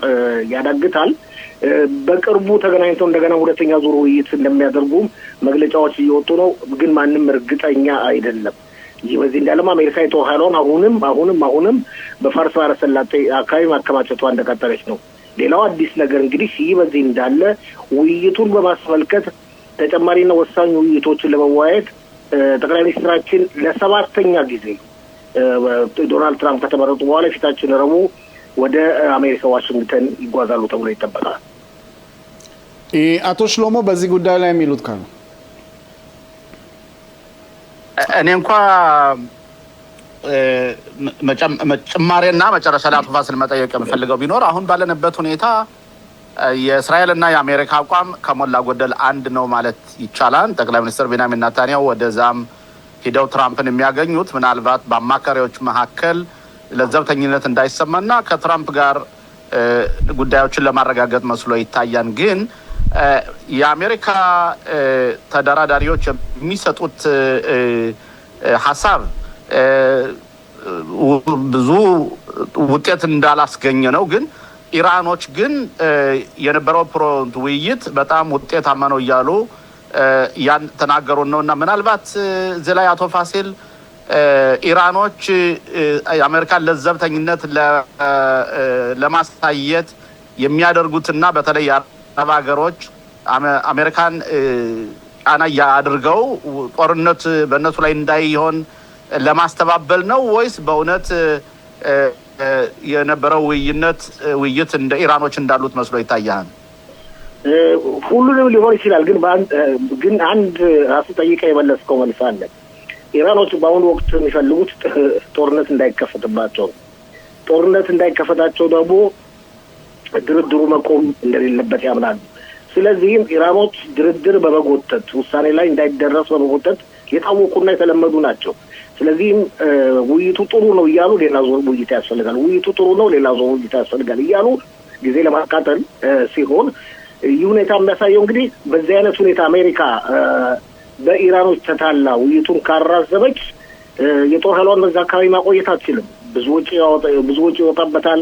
[SPEAKER 6] ያዳግታል። በቅርቡ ተገናኝተው እንደገና ሁለተኛ ዙር ውይይት እንደሚያደርጉ መግለጫዎች እየወጡ ነው። ግን ማንም እርግጠኛ አይደለም። ይህ በዚህ እንዳለም አሜሪካ የጦር ኃይሏን አሁንም በፋርስ ባህረ ሰላጤ አካባቢ ማከማቸቷ እንደቀጠለች ነው። ሌላው አዲስ ነገር እንግዲህ ይህ በዚህ እንዳለ ውይይቱን በማስመልከት ተጨማሪና ወሳኝ ውይይቶችን ለመወያየት ጠቅላይ ሚኒስትራችን ለሰባተኛ ጊዜ ዶናልድ ትራምፕ ከተመረጡ በኋላ ፊታችን ረቡዕ ወደ አሜሪካ ዋሽንግተን ይጓዛሉ ተብሎ ይጠበቃል።
[SPEAKER 1] አቶ ሽሎሞ በዚህ ጉዳይ ላይ የሚሉት ካሉ?
[SPEAKER 3] እኔ እንኳ ጭማሬና መጨረሻ ላይ አቶ ፋሲል መጠየቅ የምፈልገው ቢኖር አሁን ባለንበት ሁኔታ የእስራኤልና የአሜሪካ አቋም ከሞላ ጎደል አንድ ነው ማለት ይቻላል። ጠቅላይ ሚኒስትር ቤንያሚን ኔታንያሁ ወደዛም ሂደው ትራምፕን የሚያገኙት ምናልባት በአማካሪዎች መካከል ለዘብተኝነት እንዳይሰማና ከትራምፕ ጋር ጉዳዮችን ለማረጋገጥ መስሎ ይታያል። ግን የአሜሪካ ተደራዳሪዎች የሚሰጡት ሀሳብ ብዙ ውጤት እንዳላስገኘ ነው። ግን ኢራኖች ግን የነበረው ውይይት በጣም ውጤታማ ነው እያሉ ያን ተናገሩን ነው እና ምናልባት እዚህ ላይ አቶ ፋሲል ኢራኖች የአሜሪካን ለዘብተኝነት ለማሳየት የሚያደርጉትና በተለይ የአረብ ሀገሮች አሜሪካን ጫና አድርገው ጦርነት በእነሱ ላይ እንዳይሆን ለማስተባበል ነው ወይስ በእውነት የነበረው ውይይት እንደ ኢራኖች እንዳሉት መስሎ ይታያል?
[SPEAKER 6] ሁሉንም ሊሆን ይችላል። ግን አንድ ራሱ ጠይቀ የመለስከው መልስ አለ። ኢራኖች በአሁኑ ወቅት የሚፈልጉት ጦርነት እንዳይከፈትባቸው፣ ጦርነት እንዳይከፈታቸው ደግሞ ድርድሩ መቆም እንደሌለበት ያምናሉ። ስለዚህም ኢራኖች ድርድር በመጎተት ውሳኔ ላይ እንዳይደረስ በመጎተት የታወቁና የተለመዱ ናቸው። ስለዚህም ውይይቱ ጥሩ ነው እያሉ ሌላ ዞር ውይይት ያስፈልጋል፣ ውይይቱ ጥሩ ነው ሌላ ዞር ውይይት ያስፈልጋል እያሉ ጊዜ ለማቃጠል ሲሆን ይህ ሁኔታ የሚያሳየው እንግዲህ በዚህ አይነት ሁኔታ አሜሪካ በኢራኖች ተታላ ውይይቱን ካራዘመች የጦር ኃይሏን በዛ አካባቢ ማቆየት አትችልም። ብዙ ወጪ ይወጣበታል።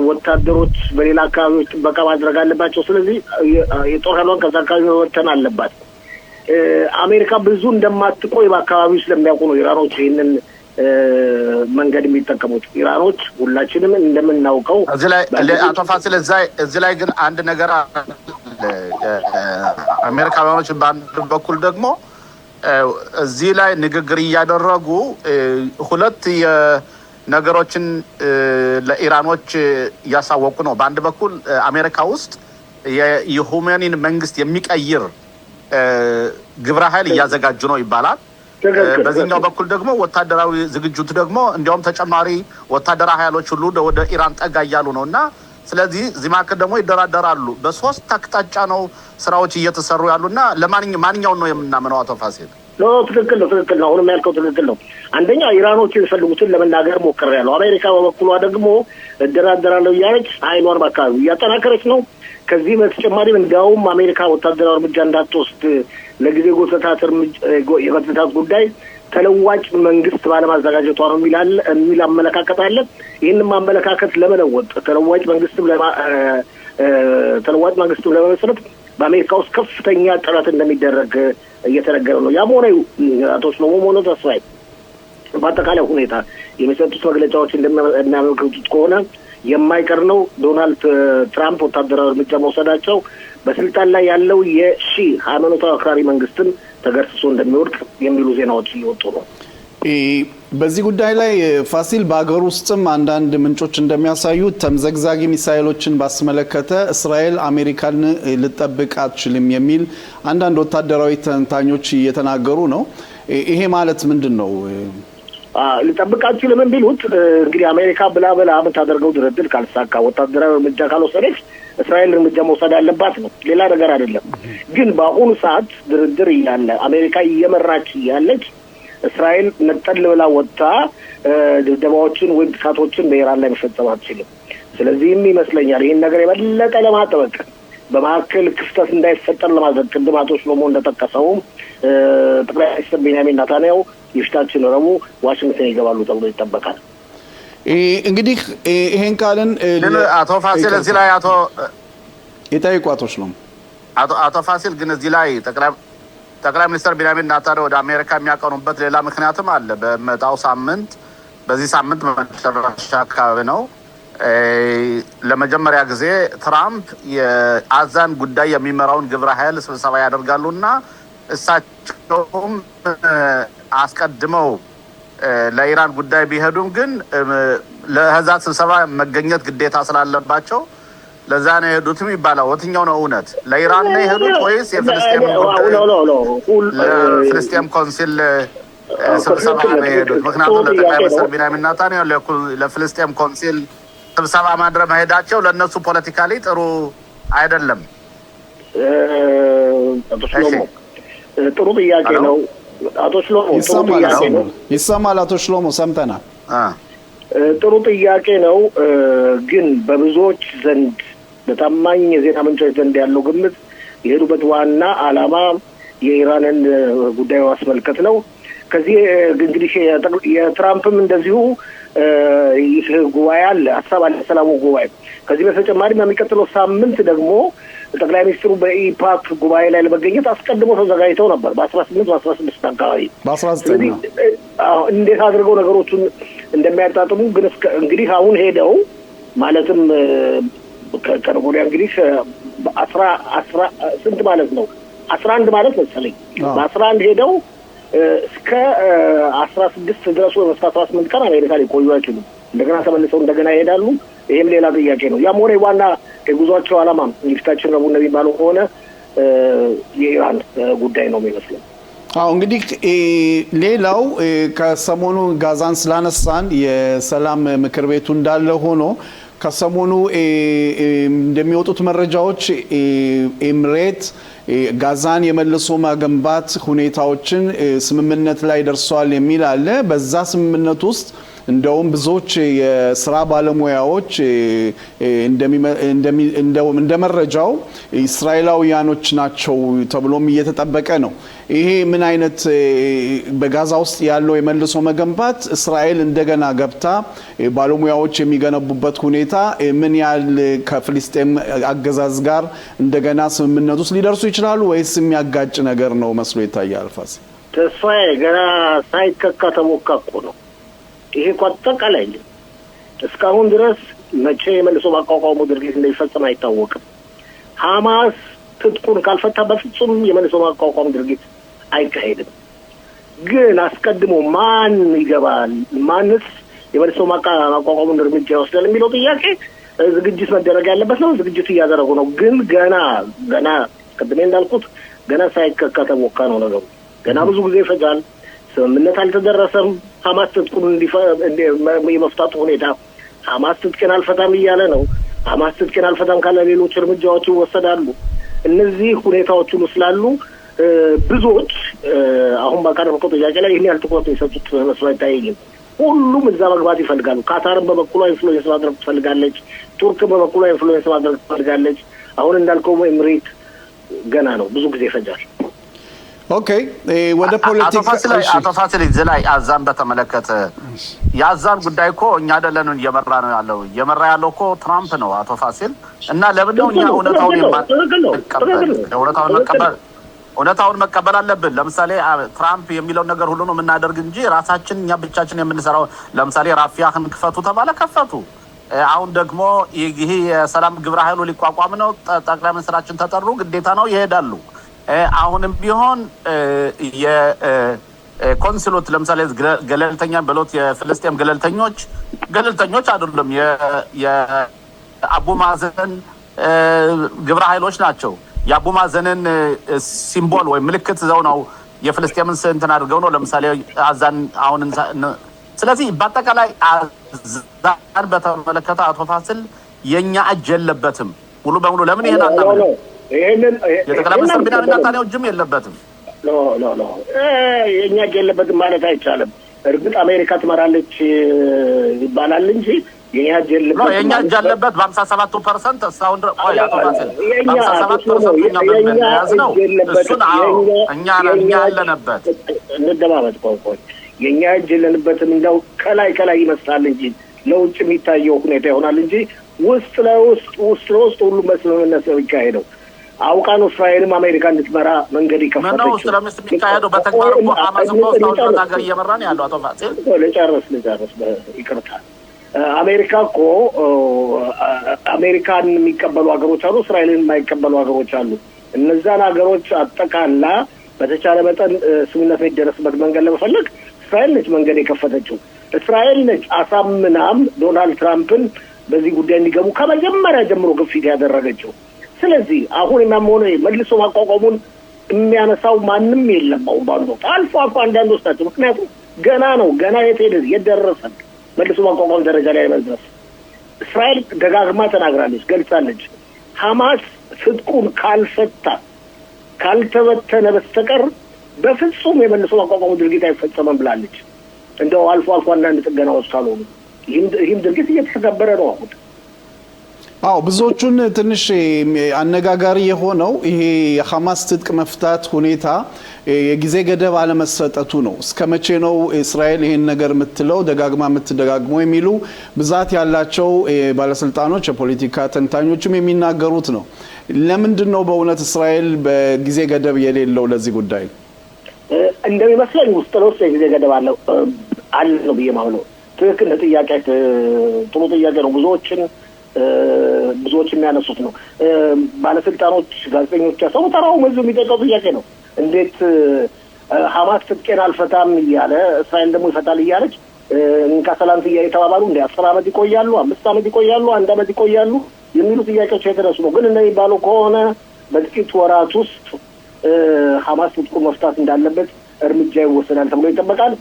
[SPEAKER 6] ወታደሮች በሌላ አካባቢዎች ጥበቃ ማድረግ አለባቸው። ስለዚህ የጦር ኃይሏን ከዛ አካባቢ መበተን አለባት። አሜሪካ ብዙ እንደማትቆይ በአካባቢው ስለሚያውቁ ነው ኢራኖች ይህንን መንገድ የሚጠቀሙት። ኢራኖች ሁላችንም እንደምናውቀው
[SPEAKER 3] እዚህ ላይ አቶ ፋሲል እዚህ ላይ ግን አንድ ነገር አሜሪካኖች በአንድ በኩል ደግሞ እዚህ ላይ ንግግር እያደረጉ ሁለት ነገሮችን ለኢራኖች እያሳወቁ ነው። በአንድ በኩል አሜሪካ ውስጥ የሁሜኒን መንግስት የሚቀይር ግብረ ኃይል እያዘጋጁ ነው ይባላል። በዚህኛው በኩል ደግሞ ወታደራዊ ዝግጅቱ ደግሞ እንዲያውም ተጨማሪ ወታደራዊ ኃይሎች ሁሉ ወደ ኢራን ጠጋ እያሉ ነው እና ስለዚህ እዚህ መካከል ደግሞ ይደራደራሉ። በሶስት አቅጣጫ ነው ስራዎች እየተሰሩ ያሉና ለማንኛውን ነው የምናምነው? አቶ ፋሲል
[SPEAKER 6] ትክክል ነው። አሁንም ያልከው ትክክል ነው። አንደኛ ኢራኖች የሚፈልጉትን ለመናገር ሞክሬያለሁ። አሜሪካ በበኩሏ ደግሞ እደራደራለሁ እያለች ኃይሏን በአካባቢ እያጠናከረች ነው። ከዚህ በተጨማሪም እንዲያውም አሜሪካ ወታደራዊ እርምጃ እንዳትወስድ ለጊዜ የመትታት ጉዳይ ተለዋጭ መንግስት ባለማዘጋጀቷ ነው የሚል አመለካከት አለ። ይህንም አመለካከት ለመለወጥ ተለዋጭ መንግስትም ለመመስረት በአሜሪካ ውስጥ ከፍተኛ ጥረት እንደሚደረግ እየተነገረ ነው። ያም ሆነ አቶ ሽሎሞ ተስፋዬ በአጠቃላይ ሁኔታ የሚሰጡት መግለጫዎች እንደሚያመለክቱት ከሆነ የማይቀር ነው ዶናልድ ትራምፕ ወታደራዊ እርምጃ መውሰዳቸው በስልጣን ላይ ያለው የሺ ሃይማኖታዊ አክራሪ መንግስትን ተገርስሶ እንደሚወድቅ የሚሉ ዜናዎች እየወጡ ነው።
[SPEAKER 1] በዚህ ጉዳይ ላይ ፋሲል በአገር ውስጥም አንዳንድ ምንጮች እንደሚያሳዩት ተምዘግዛጊ ሚሳኤሎችን ባስመለከተ እስራኤል አሜሪካን ልጠብቅ አትችልም የሚል አንዳንድ ወታደራዊ ተንታኞች እየተናገሩ ነው። ይሄ ማለት ምንድን ነው?
[SPEAKER 6] ልጠብቅ አትችልም የሚሉት እንግዲህ አሜሪካ ብላ የምታደርገው ድርድር ካልተሳካ ወታደራዊ እርምጃ ካልወሰደች እስራኤል እርምጃ መውሰድ አለባት ነው፣ ሌላ ነገር አይደለም። ግን በአሁኑ ሰዓት ድርድር እያለ አሜሪካ እየመራች እያለች እስራኤል ነጠል ብላ ወጥታ ድብደባዎችን ወይም ጥቃቶችን በኢራን ላይ መፈጸም አትችልም። ስለዚህም ይመስለኛል ይህን ነገር የበለጠ ለማጥበቅ በመካከል ክፍተት እንዳይፈጠር ለማድረግ ቅድም አቶ ሽሎሞ እንደጠቀሰውም ጠቅላይ ሚኒስትር ቤንያሚን ኔታንያሁ የፊታችን ረቡዕ ዋሽንግተን ይገባሉ ተብሎ ይጠበቃል።
[SPEAKER 1] እንግዲህ ይሄን ቃልን
[SPEAKER 7] አቶ ፋሲል እዚህ ላይ
[SPEAKER 1] የጠይቁ አቶ ሽሎሞ
[SPEAKER 7] አቶ ፋሲል ግን እዚህ ላይ ጠቅላይ ሚኒስትር ቤንያሚን ኔታንያሁ ወደ አሜሪካ የሚያቀኑበት ሌላ ምክንያትም አለ። በመጣው ሳምንት በዚህ ሳምንት መጨረሻ አካባቢ ነው ለመጀመሪያ ጊዜ ትራምፕ የአዛን ጉዳይ የሚመራውን ግብረ ኃይል ስብሰባ ያደርጋሉና እሳቸውም አስቀድመው ለኢራን ጉዳይ ቢሄዱም ግን ለዛ ስብሰባ መገኘት ግዴታ ስላለባቸው ለዛ ነው የሄዱትም ይባላል። ወትኛው ነው እውነት? ለኢራን ነው የሄዱት ወይስ የፍልስጤም ኮንሲል ስብሰባ ነው የሄዱት? ምክንያቱም ለጠቅላይ ሚኒስትር ቤንያሚን ኔታንያሁ ለፍልስጤም ኮንሲል ስብሰባ ማድረግ መሄዳቸው ለእነሱ ፖለቲካሊ ጥሩ አይደለም።
[SPEAKER 6] ጥሩ ጥያቄ ነው አቶ ሽሎሞ።
[SPEAKER 1] ይሰማል አቶ ሽሎሞ? ሰምተናል።
[SPEAKER 6] ጥሩ ጥያቄ ነው። ግን በብዙዎች ዘንድ በታማኝ የዜና ምንጮች ዘንድ ያለው ግምት የሄዱበት ዋና ዓላማ የኢራንን ጉዳይ ማስመልከት ነው። ከዚህ እንግዲህ የትራምፕም እንደዚሁ ይህ ጉባኤ አለ፣ ሀሳብ አለ፣ ሰላሙ ጉባኤ። ከዚህ በተጨማሪም የሚቀጥለው ሳምንት ደግሞ ጠቅላይ ሚኒስትሩ በኢፓክ ጉባኤ ላይ ለመገኘት አስቀድሞ ተዘጋጅተው ነበር በ18 አካባቢ።
[SPEAKER 1] በ19
[SPEAKER 6] እንዴት አድርገው ነገሮቹን እንደሚያጣጥሙ ግን እንግዲህ አሁን ሄደው ማለትም ከቀርቡ ወዲያ እንግዲህ ስንት ማለት ነው 11 ማለት መሰለኝ በ11 ሄደው እስከ 16 ድረስ ወይ እስከ 18 ቀን አሜሪካ ሊቆዩ አይችሉም። እንደገና ተመልሰው እንደገና ይሄዳሉ። ይሄም ሌላ ጥያቄ ነው። ያም ሆነ ዋና የጉዟቸው ዓላማ የፊታችን ረቡዕ እንደሚባለው ከሆነ የኢራን ጉዳይ ነው የሚመስለው።
[SPEAKER 1] እንግዲህ ሌላው ከሰሞኑ ጋዛን ስላነሳን የሰላም ምክር ቤቱ እንዳለ ሆኖ ከሰሞኑ እንደሚወጡት መረጃዎች ኤምሬት ጋዛን የመልሶ ማገንባት ሁኔታዎችን ስምምነት ላይ ደርሷል የሚል አለ። በዛ ስምምነት ውስጥ እንደውም ብዙዎች የስራ ባለሙያዎች እንደ መረጃው እስራኤላውያኖች ናቸው ተብሎም እየተጠበቀ ነው። ይሄ ምን አይነት በጋዛ ውስጥ ያለው የመልሶ መገንባት እስራኤል እንደገና ገብታ ባለሙያዎች የሚገነቡበት ሁኔታ ምን ያህል ከፍልስጤም አገዛዝ ጋር እንደገና ስምምነት ውስጥ ሊደርሱ ይችላሉ ወይስ የሚያጋጭ ነገር ነው መስሎ ይታያል? ፋሲ
[SPEAKER 6] ተስፋዬ ገና ሳይከካ ተሞካ እኮ ነው። ይሄ እኮ አጠቃላይ እስካሁን ድረስ መቼ የመልሶ ማቋቋሙ ድርጊት እንደሚፈጸም አይታወቅም። ሐማስ ትጥቁን ካልፈታ በፍጹም የመልሶ ማቋቋም ድርጊት አይካሄድም። ግን አስቀድሞ ማን ይገባል፣ ማንስ የመልሶ ማቋቋሙን እርምጃ ይወስዳል የሚለው ጥያቄ ዝግጅት መደረግ ያለበት ነው። ዝግጅት እያደረጉ ነው። ግን ገና ቅድሜ እንዳልኩት ገና ሳይከካ ተሞካ ነው ነገሩ። ገና ብዙ ጊዜ ይፈጃል። ስምምነት አልተደረሰም። ሐማስ ትጥቁን የመፍታቱ ሁኔታ ሐማስ ትጥቅን አልፈታም እያለ ነው። ሐማስ ትጥቅን አልፈታም ካለ ሌሎች እርምጃዎች ይወሰዳሉ። እነዚህ ሁኔታዎች ሁሉ ስላሉ ብዙዎች አሁን ባቀረብከው ጥያቄ ላይ ይህን ያህል ትኩረት የሰጡት መስሎ አይታየኝም። ሁሉም እዛ መግባት ይፈልጋሉ። ካታርም በበኩሏ ኢንፍሉዌንስ ማድረግ ትፈልጋለች። ቱርክም በበኩሏ ኢንፍሉዌንስ ማድረግ ትፈልጋለች። አሁን እንዳልከው ኤምሬት ገና ነው፣ ብዙ ጊዜ ይፈጃል።
[SPEAKER 1] ኦኬ፣ ወደ ፖለቲካ
[SPEAKER 7] አቶ ፋሲል እዚህ ላይ አዛን በተመለከተ የአዛን ጉዳይ እኮ እኛ አይደለንም እየመራ ነው ያለው። እየመራ ያለው እኮ ትራምፕ ነው አቶ ፋሲል። እና ለምን ነው እኛ እውነታውን መቀበል እውነታውን መቀበል አለብን። ለምሳሌ ትራምፕ የሚለው ነገር ሁሉ ነው የምናደርግ እንጂ ራሳችን እኛ ብቻችን የምንሰራው ለምሳሌ ራፊያህን ክፈቱ ተባለ ከፈቱ። አሁን ደግሞ ይሄ የሰላም ግብረ ኃይሉ ሊቋቋም ነው። ጠቅላይ ሚኒስትራችን ተጠሩ፣ ግዴታ ነው ይሄዳሉ። አሁንም ቢሆን የኮንሱሎት ለምሳሌ ገለልተኛ ብሎት የፍልስጤም ገለልተኞች አይደሉም። የአቡ ማዘን ግብረ ኃይሎች ናቸው። የአቡ ማዘንን ሲምቦል ወይም ምልክት ዘው ነው የፍልስጤምን እንትን አድርገው ነው ለምሳሌ አዛን አሁን ስለዚህ በአጠቃላይ አዛን በተመለከተ አቶ ፋሲል የኛ እጅ የለበትም ሙሉ በሙሉ። ለምን ይሄን አናምንም? የጠቅላይ ሚኒስትር ቢንያሚን ኔታንያሁ እጅም የለበትም።
[SPEAKER 6] ኖ የኛ እጅ የለበትም ማለት አይቻልም። እርግጥ አሜሪካ ትመራለች ይባላል እንጂ የኛ እጅ የለበትም።
[SPEAKER 7] የኛ እጅ ያለበት በ57% እስካሁን ድረስ አቶ ፋሲል 57% እኛ በመያዝነው እሱን እኛ ያለንበት
[SPEAKER 6] እንደማመጥ ቆንቆይ የኛ እጅ የለንበትም። እንደው ከላይ ይመስላል እንጂ ለውጭ የሚታየው ሁኔታ ይሆናል እንጂ ውስጥ ለውስጥ ሁሉ መስመርነት ነው የሚካሄደው። አውቃ ነው እስራኤልም አሜሪካ እንድትመራ መንገድ ይከፈተች
[SPEAKER 7] ነው። ውስጥ ለምስት የሚካሄደው በተግባር እኮ ሐማስ እኮ እስካሁን ሀገር እየመራን ያለው አቶ ፋሲል
[SPEAKER 6] ልጨርስ ይቅርታ። አሜሪካ እኮ አሜሪካን የሚቀበሉ ሀገሮች አሉ፣ እስራኤልን የማይቀበሉ ሀገሮች አሉ። እነዛን ሀገሮች አጠቃላ በተቻለ መጠን ስምምነት የሚደረስበት መንገድ ለመፈለግ እስራኤል ነች መንገድ የከፈተችው። እስራኤል ነች አሳምናም ዶናልድ ትራምፕን በዚህ ጉዳይ እንዲገቡ ከመጀመሪያ ጀምሮ ግፊት ያደረገችው። ስለዚህ አሁን ሆነ መልሶ ማቋቋሙን የሚያነሳው ማንም የለም። አሁን ባሉ አልፎ አንዳንዶች ናቸው። ምክንያቱም ገና የደረሰ መልሶ ማቋቋም ደረጃ ላይ መድረስ እስራኤል ደጋግማ ተናግራለች፣ ገልጻለች። ሐማስ ትጥቁን ካልተበተነ በስተቀር በፍጹም የመልሶ ማቋቋሙ ድርጊት አይፈጸምም ብላለች። እንደው አልፎ አንዳንድ ጥገናዎች ካልሆኑ ይህም ድርጊት እየተተገበረ ነው አሁን።
[SPEAKER 1] ብዙዎቹን ትንሽ አነጋጋሪ የሆነው ይሄ የሐማስ ትጥቅ መፍታት ሁኔታ የጊዜ ገደብ አለመሰጠቱ ነው። እስከ መቼ ነው እስራኤል ይሄን ነገር የምትለው የምትደጋግመው የሚሉ ብዛት ያላቸው ባለስልጣኖች የፖለቲካ ተንታኞችም የሚናገሩት ነው። ለምንድን ነው በእውነት እስራኤል በጊዜ ገደብ የሌለው ለዚህ ጉዳይ?
[SPEAKER 6] እንደሚመስለኝ ውስጥ ለውስጥ የጊዜ ገደብ አለ ነው ብዬ ማምነው። ትክክል ጥያቄ፣ ጥሩ ጥያቄ ነው። ብዙዎች የሚያነሱት ነው። ባለስልጣኖች፣ ጋዜጠኞች ሰው ተራው መዝም የሚጠይቀው ጥያቄ ነው። እንዴት ሐማስ ትጥቄን አልፈታም እያለ እስራኤል ደግሞ ይፈታል እያለች እንካሰላንት እየተባባሉ እንደ 10 ዓመት ይቆያሉ፣ 5 ዓመት ይቆያሉ፣ 1 ዓመት ይቆያሉ የሚሉ ጥያቄዎች የተነሱ ነው። ግን እንደሚባለው ከሆነ በጥቂት ወራት ውስጥ ሐማስ ትጥቁን መፍታት እንዳለበት እርምጃ ይወሰዳል ተብሎ ይጠበቃል።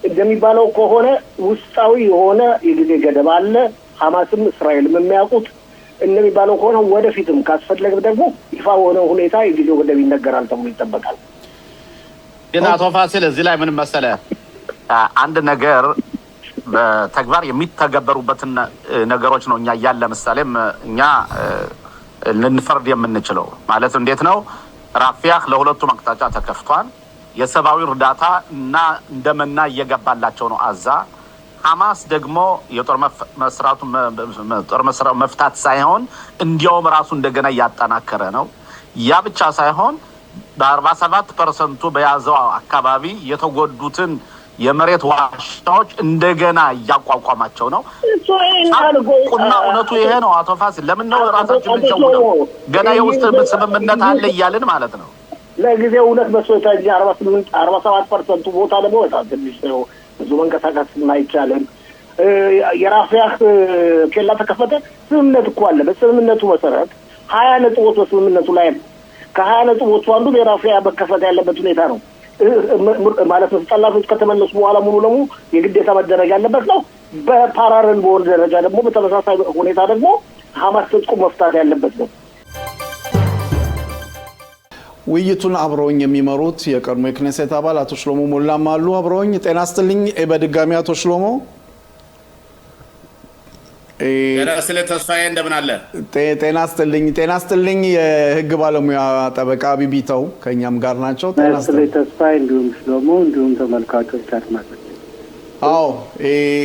[SPEAKER 6] እንደሚባለው ከሆነ ውስጣዊ የሆነ የጊዜ ገደብ አለ። ሐማስም እስራኤልም የሚያውቁት እንደሚባለው ከሆነ ወደፊትም ካስፈለገ ደግሞ ይፋ ሆነ ሁኔታ የጊዜው ገደብ ይነገራል ተብሎ ይጠበቃል።
[SPEAKER 7] ግን አቶ ፋሲል እዚህ ላይ ምን መሰለህ፣ አንድ ነገር በተግባር የሚተገበሩበትን ነገሮች ነው እኛ ለምሳሌም እኛ ልንፈርድ የምንችለው ማለት እንዴት ነው? ራፊያህ ለሁለቱም አቅጣጫ ተከፍቷል። የሰብአዊ እርዳታ እና እንደመና እየገባላቸው ነው አዛ። ሐማስ ደግሞ የጦር መሳሪያው መፍታት ሳይሆን እንዲያውም ራሱ እንደገና እያጠናከረ ነው። ያ ብቻ ሳይሆን በ47% በያዘው አካባቢ የተጎዱትን የመሬት ዋሻዎች እንደገና እያቋቋማቸው ነው። ቁና እውነቱ ይሄ ነው አቶ ፋሲል። ለምን ነው ራሳችን ልንሸውደው? ገና የውስጥ ስምምነት አለ እያልን ማለት ነው።
[SPEAKER 6] ለጊዜው እውነት መስሎታ እንጂ 47% ቦታ ደግሞ በጣም ትንሽ ነው። ብዙ መንቀሳቀስ አይቻልም። የራፊያህ ኬላ ተከፈተ። ስምምነት እኮ አለ። በስምምነቱ መሰረት 20 ነጥቦች በስምምነቱ ላይ ከ20 ነጥቦቹ አንዱ የራፊያ መከፈት ያለበት ሁኔታ ነው ማለት ነው። ጠላቶች ከተመለሱ በኋላ ሙሉ ለሙሉ የግዴታ መደረግ ያለበት ነው። በፓራረል በሆነ ደረጃ ደግሞ በተመሳሳይ ሁኔታ ደግሞ ሐማስ ትጥቁ መፍታት ያለበት ነው።
[SPEAKER 1] ውይይቱን አብረውኝ የሚመሩት የቀድሞ የክኔሴት አባል አቶ ሽሎሞ ሞላም አሉ። አብረውኝ ጤና ይስጥልኝ። በድጋሚ አቶ ሽሎሞ
[SPEAKER 3] ጤና ይስጥልኝ። ተስፋዬ እንደምን አለ?
[SPEAKER 1] ጤና ይስጥልኝ። የህግ ባለሙያ ጠበቃ ቢቢተው ከኛም ጋር ናቸው። ጤና ይስጥልኝ
[SPEAKER 8] ተስፋዬ፣ እንዲሁም ሽሎሞ፣ እንዲሁም ተመልካቾች አድማጮች።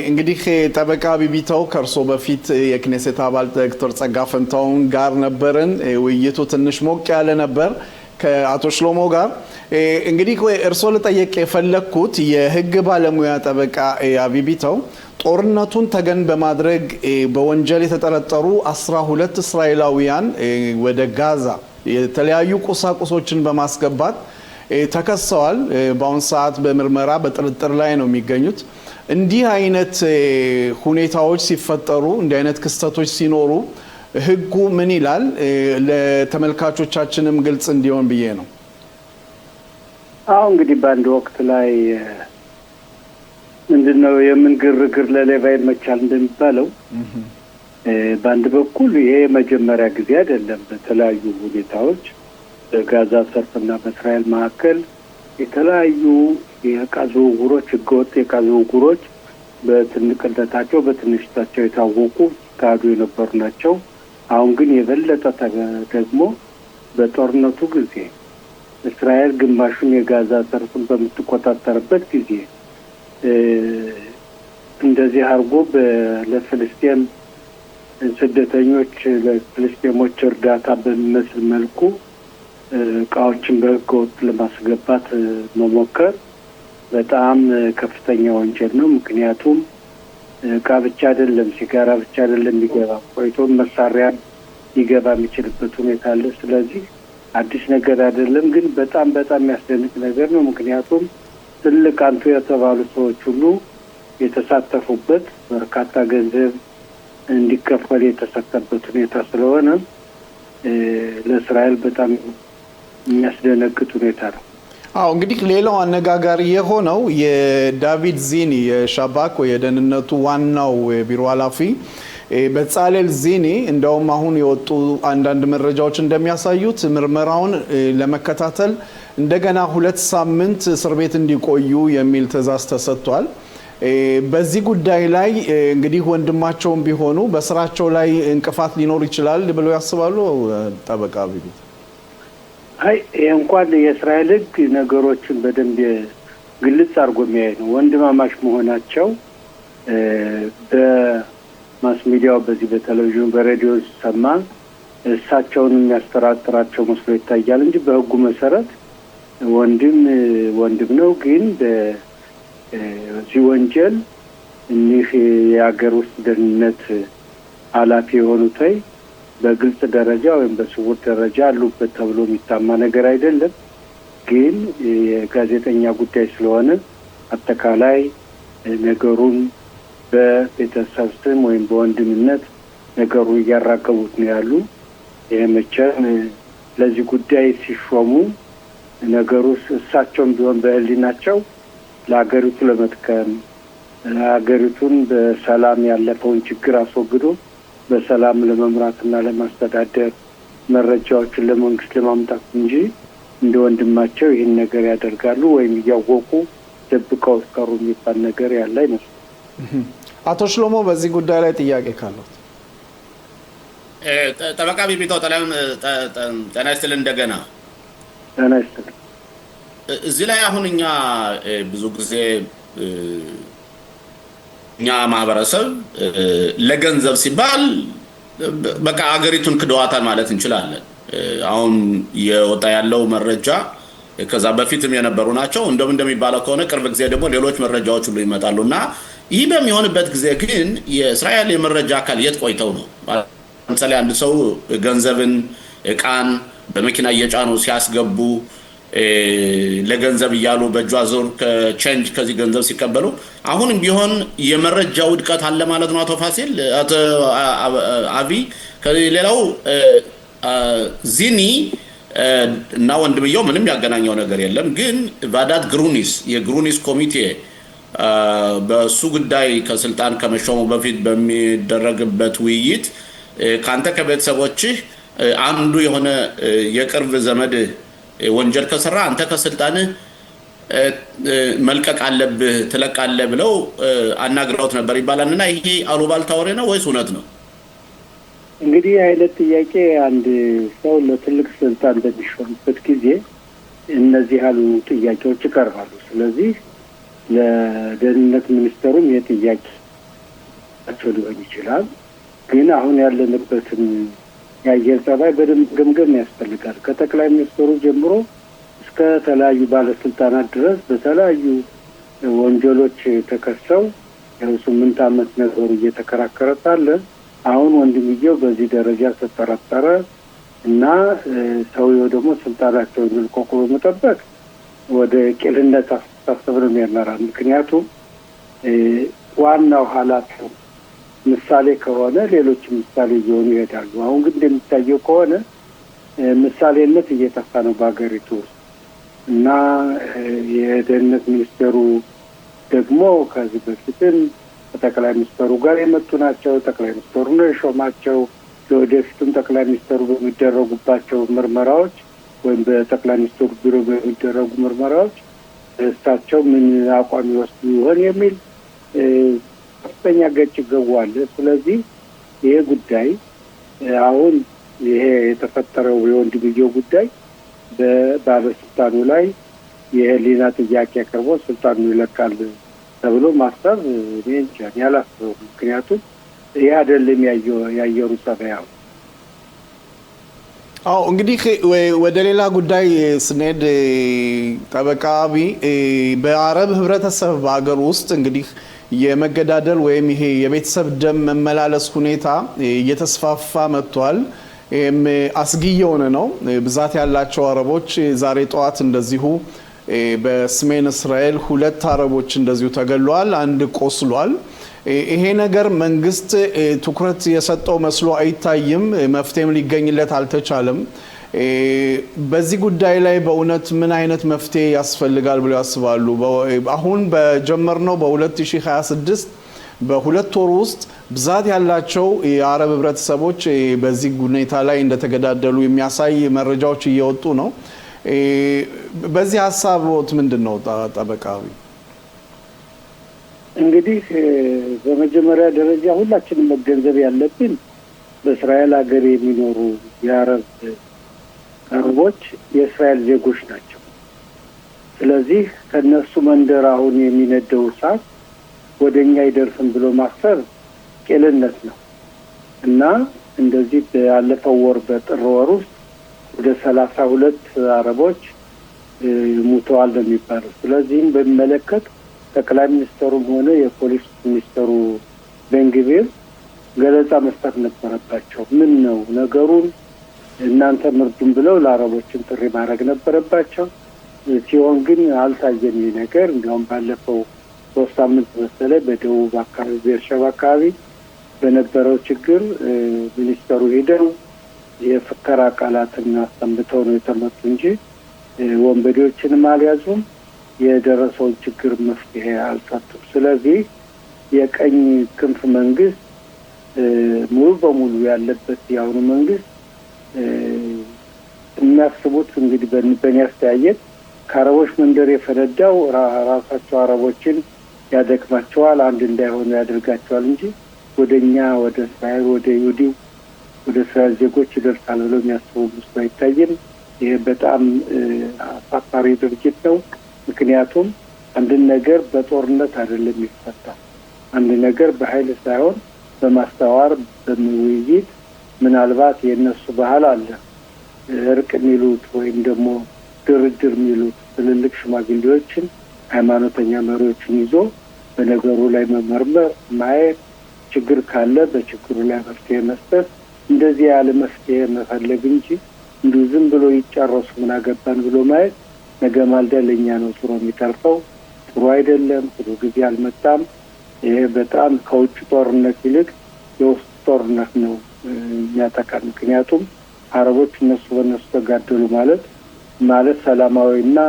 [SPEAKER 1] እንግዲህ ጠበቃ ቢቢተው ከእርሶ በፊት የክኔሴት አባል ዶክተር ጸጋ ፈንታውን ጋር ነበርን። ውይይቱ ትንሽ ሞቅ ያለ ነበር። ከአቶ ሽሎሞ ጋር እንግዲህ እርስዎ ልጠየቅ የፈለግኩት የህግ ባለሙያ ጠበቃ አቢቢተው ጦርነቱን ተገን በማድረግ በወንጀል የተጠረጠሩ 12 እስራኤላውያን ወደ ጋዛ የተለያዩ ቁሳቁሶችን በማስገባት ተከሰዋል። በአሁን ሰዓት በምርመራ በጥርጥር ላይ ነው የሚገኙት። እንዲህ አይነት ሁኔታዎች ሲፈጠሩ እንዲህ አይነት ክስተቶች ሲኖሩ ህጉ ምን ይላል? ለተመልካቾቻችንም ግልጽ እንዲሆን ብዬ ነው።
[SPEAKER 8] እንግዲህ በአንድ ወቅት ላይ ምንድነው የምን ግርግር ለሌባ ይመቻል እንደሚባለው በአንድ በኩል ይሄ መጀመሪያ ጊዜ አይደለም። በተለያዩ ሁኔታዎች በጋዛ ሰርፍና በእስራኤል መካከል የተለያዩ የዕቃ ዝውውሮች፣ ህገወጥ የዕቃ ዝውውሮች በትንቅነታቸው በትንሽታቸው የታወቁ ካዱ የነበሩ ናቸው። አሁን ግን የበለጠ ደግሞ በጦርነቱ ጊዜ እስራኤል ግማሹን የጋዛ ሰርፍን በምትቆጣጠርበት ጊዜ እንደዚህ አድርጎ ለፍልስጤም ስደተኞች ለፍልስጤሞች እርዳታ በሚመስል መልኩ እቃዎችን በህገወጥ ለማስገባት መሞከር በጣም ከፍተኛ ወንጀል ነው። ምክንያቱም እቃ ብቻ አይደለም፣ ሲጋራ ብቻ አይደለም ሊገባ ቆይቶም መሳሪያ ሊገባ የሚችልበት ሁኔታ አለ። ስለዚህ አዲስ ነገር አይደለም፣ ግን በጣም የሚያስደንቅ ነገር ነው። ምክንያቱም ትልቅ አንቱ የተባሉ ሰዎች ሁሉ የተሳተፉበት በርካታ ገንዘብ እንዲከፈል የተሰጠበት ሁኔታ ስለሆነ ለእስራኤል በጣም የሚያስደነግጥ ሁኔታ ነው።
[SPEAKER 1] እንግዲህ ሌላው አነጋጋሪ የሆነው የዳቪድ ዚኒ የሻባክ የደህንነቱ ዋናው ቢሮ ኃላፊ በጻሌል ዚኒ እንደውም አሁን የወጡ አንዳንድ መረጃዎች እንደሚያሳዩት ምርመራውን ለመከታተል እንደገና 2 ሳምንት እስር ቤት እንዲቆዩ የሚል ትዕዛዝ ተሰጥቷል። በዚህ ጉዳይ ላይ እንግዲህ ወንድማቸውም ቢሆኑ በስራቸው ላይ እንቅፋት ሊኖር ይችላል ብለው ያስባሉ? ጠበቃ ቢቢት
[SPEAKER 8] እንኳን የእስራኤል ህግ ነገሮችን በደንብ ግልጽ አድርጎ የሚያይ ነው። ወንድማማች መሆናቸው በማስ ሚዲያው በዚህ በቴሌቪዥን በሬዲዮ ሲሰማ እሳቸውን የሚያስጠራጥራቸው መስሎ ይታያል እንጂ በህጉ መሰረት ወንድም ነው። ግን በዚህ ወንጀል እኒህ የሀገር ውስጥ ደህንነት ኃላፊ የሆኑት በግልጽ ደረጃ ወይም በስውር ደረጃ አሉበት ተብሎ የሚታማ ነገር አይደለም። ግን የጋዜጠኛ ጉዳይ ስለሆነ አጠቃላይ ነገሩን በቤተሰብ ስም ወይም በወንድምነት ነገሩ እያራገቡት ነው ያሉ። ይሄ መቼም ለዚህ ጉዳይ ሲሾሙ ነገሩ እሳቸውም ቢሆን በህሊናቸው ለሀገሪቱ ለመጥቀም ሀገሪቱን በሰላም ያለፈውን ችግር አስወግዶ በሰላም ለመምራትና ለማስተዳደር መረጃዎችን ለመንግስት ለማምጣት እንጂ እንደ ወንድማቸው ይህን ነገር ያደርጋሉ ወይም እያወቁ ደብቀው እስከሩ የሚባል ነገር ያለ አይመስልም።
[SPEAKER 1] አቶ ሽሎሞ በዚህ ጉዳይ ላይ ጥያቄ ካለው?
[SPEAKER 3] ጠበቃ ቢቢተው ጤና ይስጥልን። እንደገና
[SPEAKER 8] ጤና ይስጥልን።
[SPEAKER 3] እዚህ ላይ አሁን እኛ ብዙ ጊዜ እኛ ማህበረሰብ ለገንዘብ ሲባል በቃ አገሪቱን ክደዋታል ማለት እንችላለን። አሁን የወጣ ያለው መረጃ ከዛ በፊትም የነበሩ ናቸው። እንደሚባለው ከሆነ ቅርብ ጊዜ ደግሞ ሌሎች መረጃዎች ሁሉ ይመጣሉና ይህ በሚሆንበት ጊዜ ግን የእስራኤል የመረጃ አካል የት ቆይተው ነው? ለምሳሌ አንድ ሰው ገንዘብን ዕቃን በመኪና እየጫኑ ሲያስገቡ ለገንዘብ እያሉ በእጇ ዞር ከቼንጅ ከዚህ ገንዘብ ሲቀበሉ አሁንም ቢሆን የመረጃ ውድቀት አለ ማለት ነው። አቶ ፋሲል፣ አቶ አቢ ከሌላው ዚኒ እና ወንድምየው ምንም ያገናኘው ነገር የለም። ግን ቫዳት ግሩኒስ የግሩኒስ ኮሚቴ በሱ ጉዳይ ከስልጣን ከመሾሙ በፊት በሚደረግበት ውይይት ካንተ ከቤተሰቦችህ አንዱ የሆነ የቅርብ ዘመድ ወንጀል ከሰራ አንተ ከስልጣንህ መልቀቅ አለብህ ትለቃለህ ብለው አናግረውት ነበር ይባላልና ይሄ አሉባልታ ወሬ ነው ወይስ እውነት ነው?
[SPEAKER 8] እንግዲህ አይነት ጥያቄ አንድ ሰው ለትልቅ ስልጣን በሚሾምበት ጊዜ እነዚህ ያሉ ጥያቄዎች ይቀርባሉ። ስለዚህ ለደህንነት ሚኒስተሩም የጥያቄ ሊሆን ይችላል። ግን አሁን ያለንበትን የአየር ጸባይ በደንብ ገምገም ያስፈልጋል። ከጠቅላይ ሚኒስትሩ ጀምሮ እስከ ተለያዩ ባለስልጣናት ድረስ በተለያዩ ወንጀሎች ተከሰው 8 ዓመት ነገሩ እየተከራከረ ሳለ አሁን ወንድምየው በዚህ ደረጃ ተጠረጠረ እና ሰውየው ደግሞ ስልጣናቸውን መልቀቁ በመጠበቅ ወደ ቂልነት አስተሳሰብ ነው የሚያመራው። ምክንያቱም ዋናው ኃላፊው ምሳሌ ከሆነ ሌሎች ምሳሌ እየሆኑ ይሄዳሉ። አሁን ግን እንደሚታየው ከሆነ ምሳሌነት እየጠፋ ነው በሀገሪቱ ውስጥ እና የደህንነት ሚኒስቴሩ ደግሞ ከዚህ በፊትም ከጠቅላይ ሚኒስትሩ ጋር የመጡ ናቸው። ጠቅላይ ሚኒስትሩ ነው የሾማቸው። ለወደፊቱም ጠቅላይ ሚኒስትሩ በሚደረጉባቸው ምርመራዎች ወይም በጠቅላይ ሚኒስትሩ ቢሮ በሚደረጉ ምርመራዎች እሳቸው ምን አቋም ይወስዱ ይሆን የሚል ከፍተኛ ገጭ ገዋለ። ስለዚህ ይሄ ጉዳይ አሁን ይሄ የተፈጠረው የወንድምየው ጉዳይ በባለስልጣኑ ላይ የህሊና ጥያቄ አቅርቦ ስልጣኑ ይለቃል ተብሎ ማሰብ እኔ እንጃ ያላስበው። ምክንያቱም ይሄ አይደለም ያየሩ ጸባያው።
[SPEAKER 1] አዎ እንግዲህ ወደ ሌላ ጉዳይ ስንሄድ ጠበቃ አቢ በአረብ ህብረተሰብ በሀገር ውስጥ እንግዲህ የመገዳደል ወይም ይሄ የቤተሰብ ደም መመላለስ ሁኔታ እየተስፋፋ መጥቷል። ይህም አስጊ የሆነ ነው። ብዛት ያላቸው አረቦች ዛሬ ጠዋት እንደዚሁ በሰሜን እስራኤል 2 አረቦች እንደዚሁ ተገሏል፣ 1 ቆስሏል። ይሄ ነገር መንግስት ትኩረት የሰጠው መስሎ አይታይም። መፍትሄም ሊገኝለት አልተቻለም። በዚህ ጉዳይ ላይ በእውነት ምን አይነት መፍትሄ ያስፈልጋል ብለው ያስባሉ? አሁን በጀመርነው በ2026 በ2 ወር ውስጥ ብዛት ያላቸው የአረብ ህብረተሰቦች በዚህ ሁኔታ ላይ እንደተገዳደሉ የሚያሳይ መረጃዎች እየወጡ ነው። በዚህ ሀሳቦት ምንድን ነው ጠበቃዊ?
[SPEAKER 8] እንግዲህ በመጀመሪያ ደረጃ ሁላችንም መገንዘብ ያለብን በእስራኤል ሀገር የሚኖሩ የአረብ አረቦች የእስራኤል ዜጎች ናቸው። ስለዚህ ከነሱ መንደር አሁን የሚነደው እሳት ወደኛ አይደርስም ብሎ ማሰብ ቄልነት ነው እና እንደዚህ ባለፈው ወር በጥር ወር ውስጥ ወደ 32 አረቦች ሙተዋል ነው የሚባለው። ስለዚህም በሚመለከት ጠቅላይ ሚኒስትሩም ሆነ የፖሊስ ሚኒስትሩ ቤንግቪር ገለጻ መስጠት ነበረባቸው። ምን ነው ነገሩን እናንተ ምርዱን ብለው ለአረቦችን ጥሪ ማድረግ ነበረባቸው። ሲሆን ግን አልታየም ይህ ነገር። እንዲያውም ባለፈው 3 ሳምንት መሰለኝ በደቡብ አካባቢ ቤርሸባ አካባቢ በነበረው ችግር ሚኒስተሩ ሄደው የፍከራ ቃላትን አሰምተው ነው የተመቱ እንጂ ወንበዴዎችንም አልያዙም። የደረሰውን ችግር መፍትሄ አልሰጡም። ስለዚህ የቀኝ ክንፍ መንግስት ሙሉ በሙሉ ያለበት የአሁኑ መንግስት የሚያስቡት እንግዲህ በእኔ አስተያየት ከአረቦች መንደር የፈነዳው ራሳቸው አረቦችን ያደክማቸዋል፣ አንድ እንዳይሆኑ ያደርጋቸዋል እንጂ ወደኛ ወደ እስራኤል ወደ ይሁዲው ወደ እስራኤል ዜጎች ይደርሳል ብለው የሚያስቡ መስሎ አይታይም። ይሄ በጣም አሳፋሪ ድርጊት ነው። ምክንያቱም አንድን ነገር በጦርነት አይደለም የሚፈታ። አንድ ነገር በኃይል ሳይሆን በማስተዋር በውይይት ምናልባት የእነሱ ባህል አለ እርቅ የሚሉት ወይም ደግሞ ድርድር የሚሉት ትልልቅ ሽማግሌዎችን ሃይማኖተኛ መሪዎችን ይዞ በነገሩ ላይ መመርመር፣ ማየት፣ ችግር ካለ በችግሩ ላይ መፍትሄ መስጠት፣ እንደዚህ ያለ መፍትሄ መፈለግ እንጂ እንዲሁ ዝም ብሎ ይጨረሱ ምን አገባን ብሎ ማየት ነገ ማልዳ ለእኛ ነው ጥሩ የሚተርፈው። ጥሩ አይደለም። ጥሩ ጊዜ አልመጣም። ይሄ በጣም ከውጭ ጦርነት ይልቅ የውስጥ ጦርነት ነው የሚያጠቃን። ምክንያቱም አረቦች እነሱ በእነሱ ተጋደሉ ማለት ሰላማዊና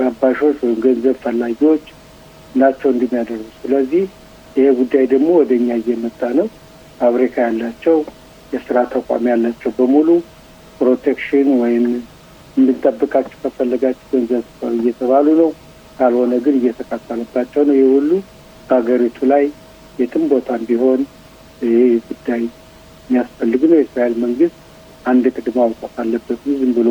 [SPEAKER 8] ረባሾች ወይም ገንዘብ ፈላጊዎች ናቸው እንደሚያደርጉ። ስለዚህ ይሄ ጉዳይ ደግሞ ወደኛ እየመጣ ነው። ፋብሪካ ያላቸው የስራ ተቋም ያላቸው በሙሉ ፕሮቴክሽን ወይም እንድንጠብቃቸው ከፈለጋቸው ገንዘብ እየተባሉ ነው። ካልሆነ ግን እየተካፈለባቸው ነው። ይህ ሁሉ በሀገሪቱ ላይ የትም ቦታም ቢሆን ይህ ጉዳይ የሚያስፈልግ ነው። የእስራኤል መንግስት አንድ ቅድመ አውጣት አለበት። ዝም ብሎ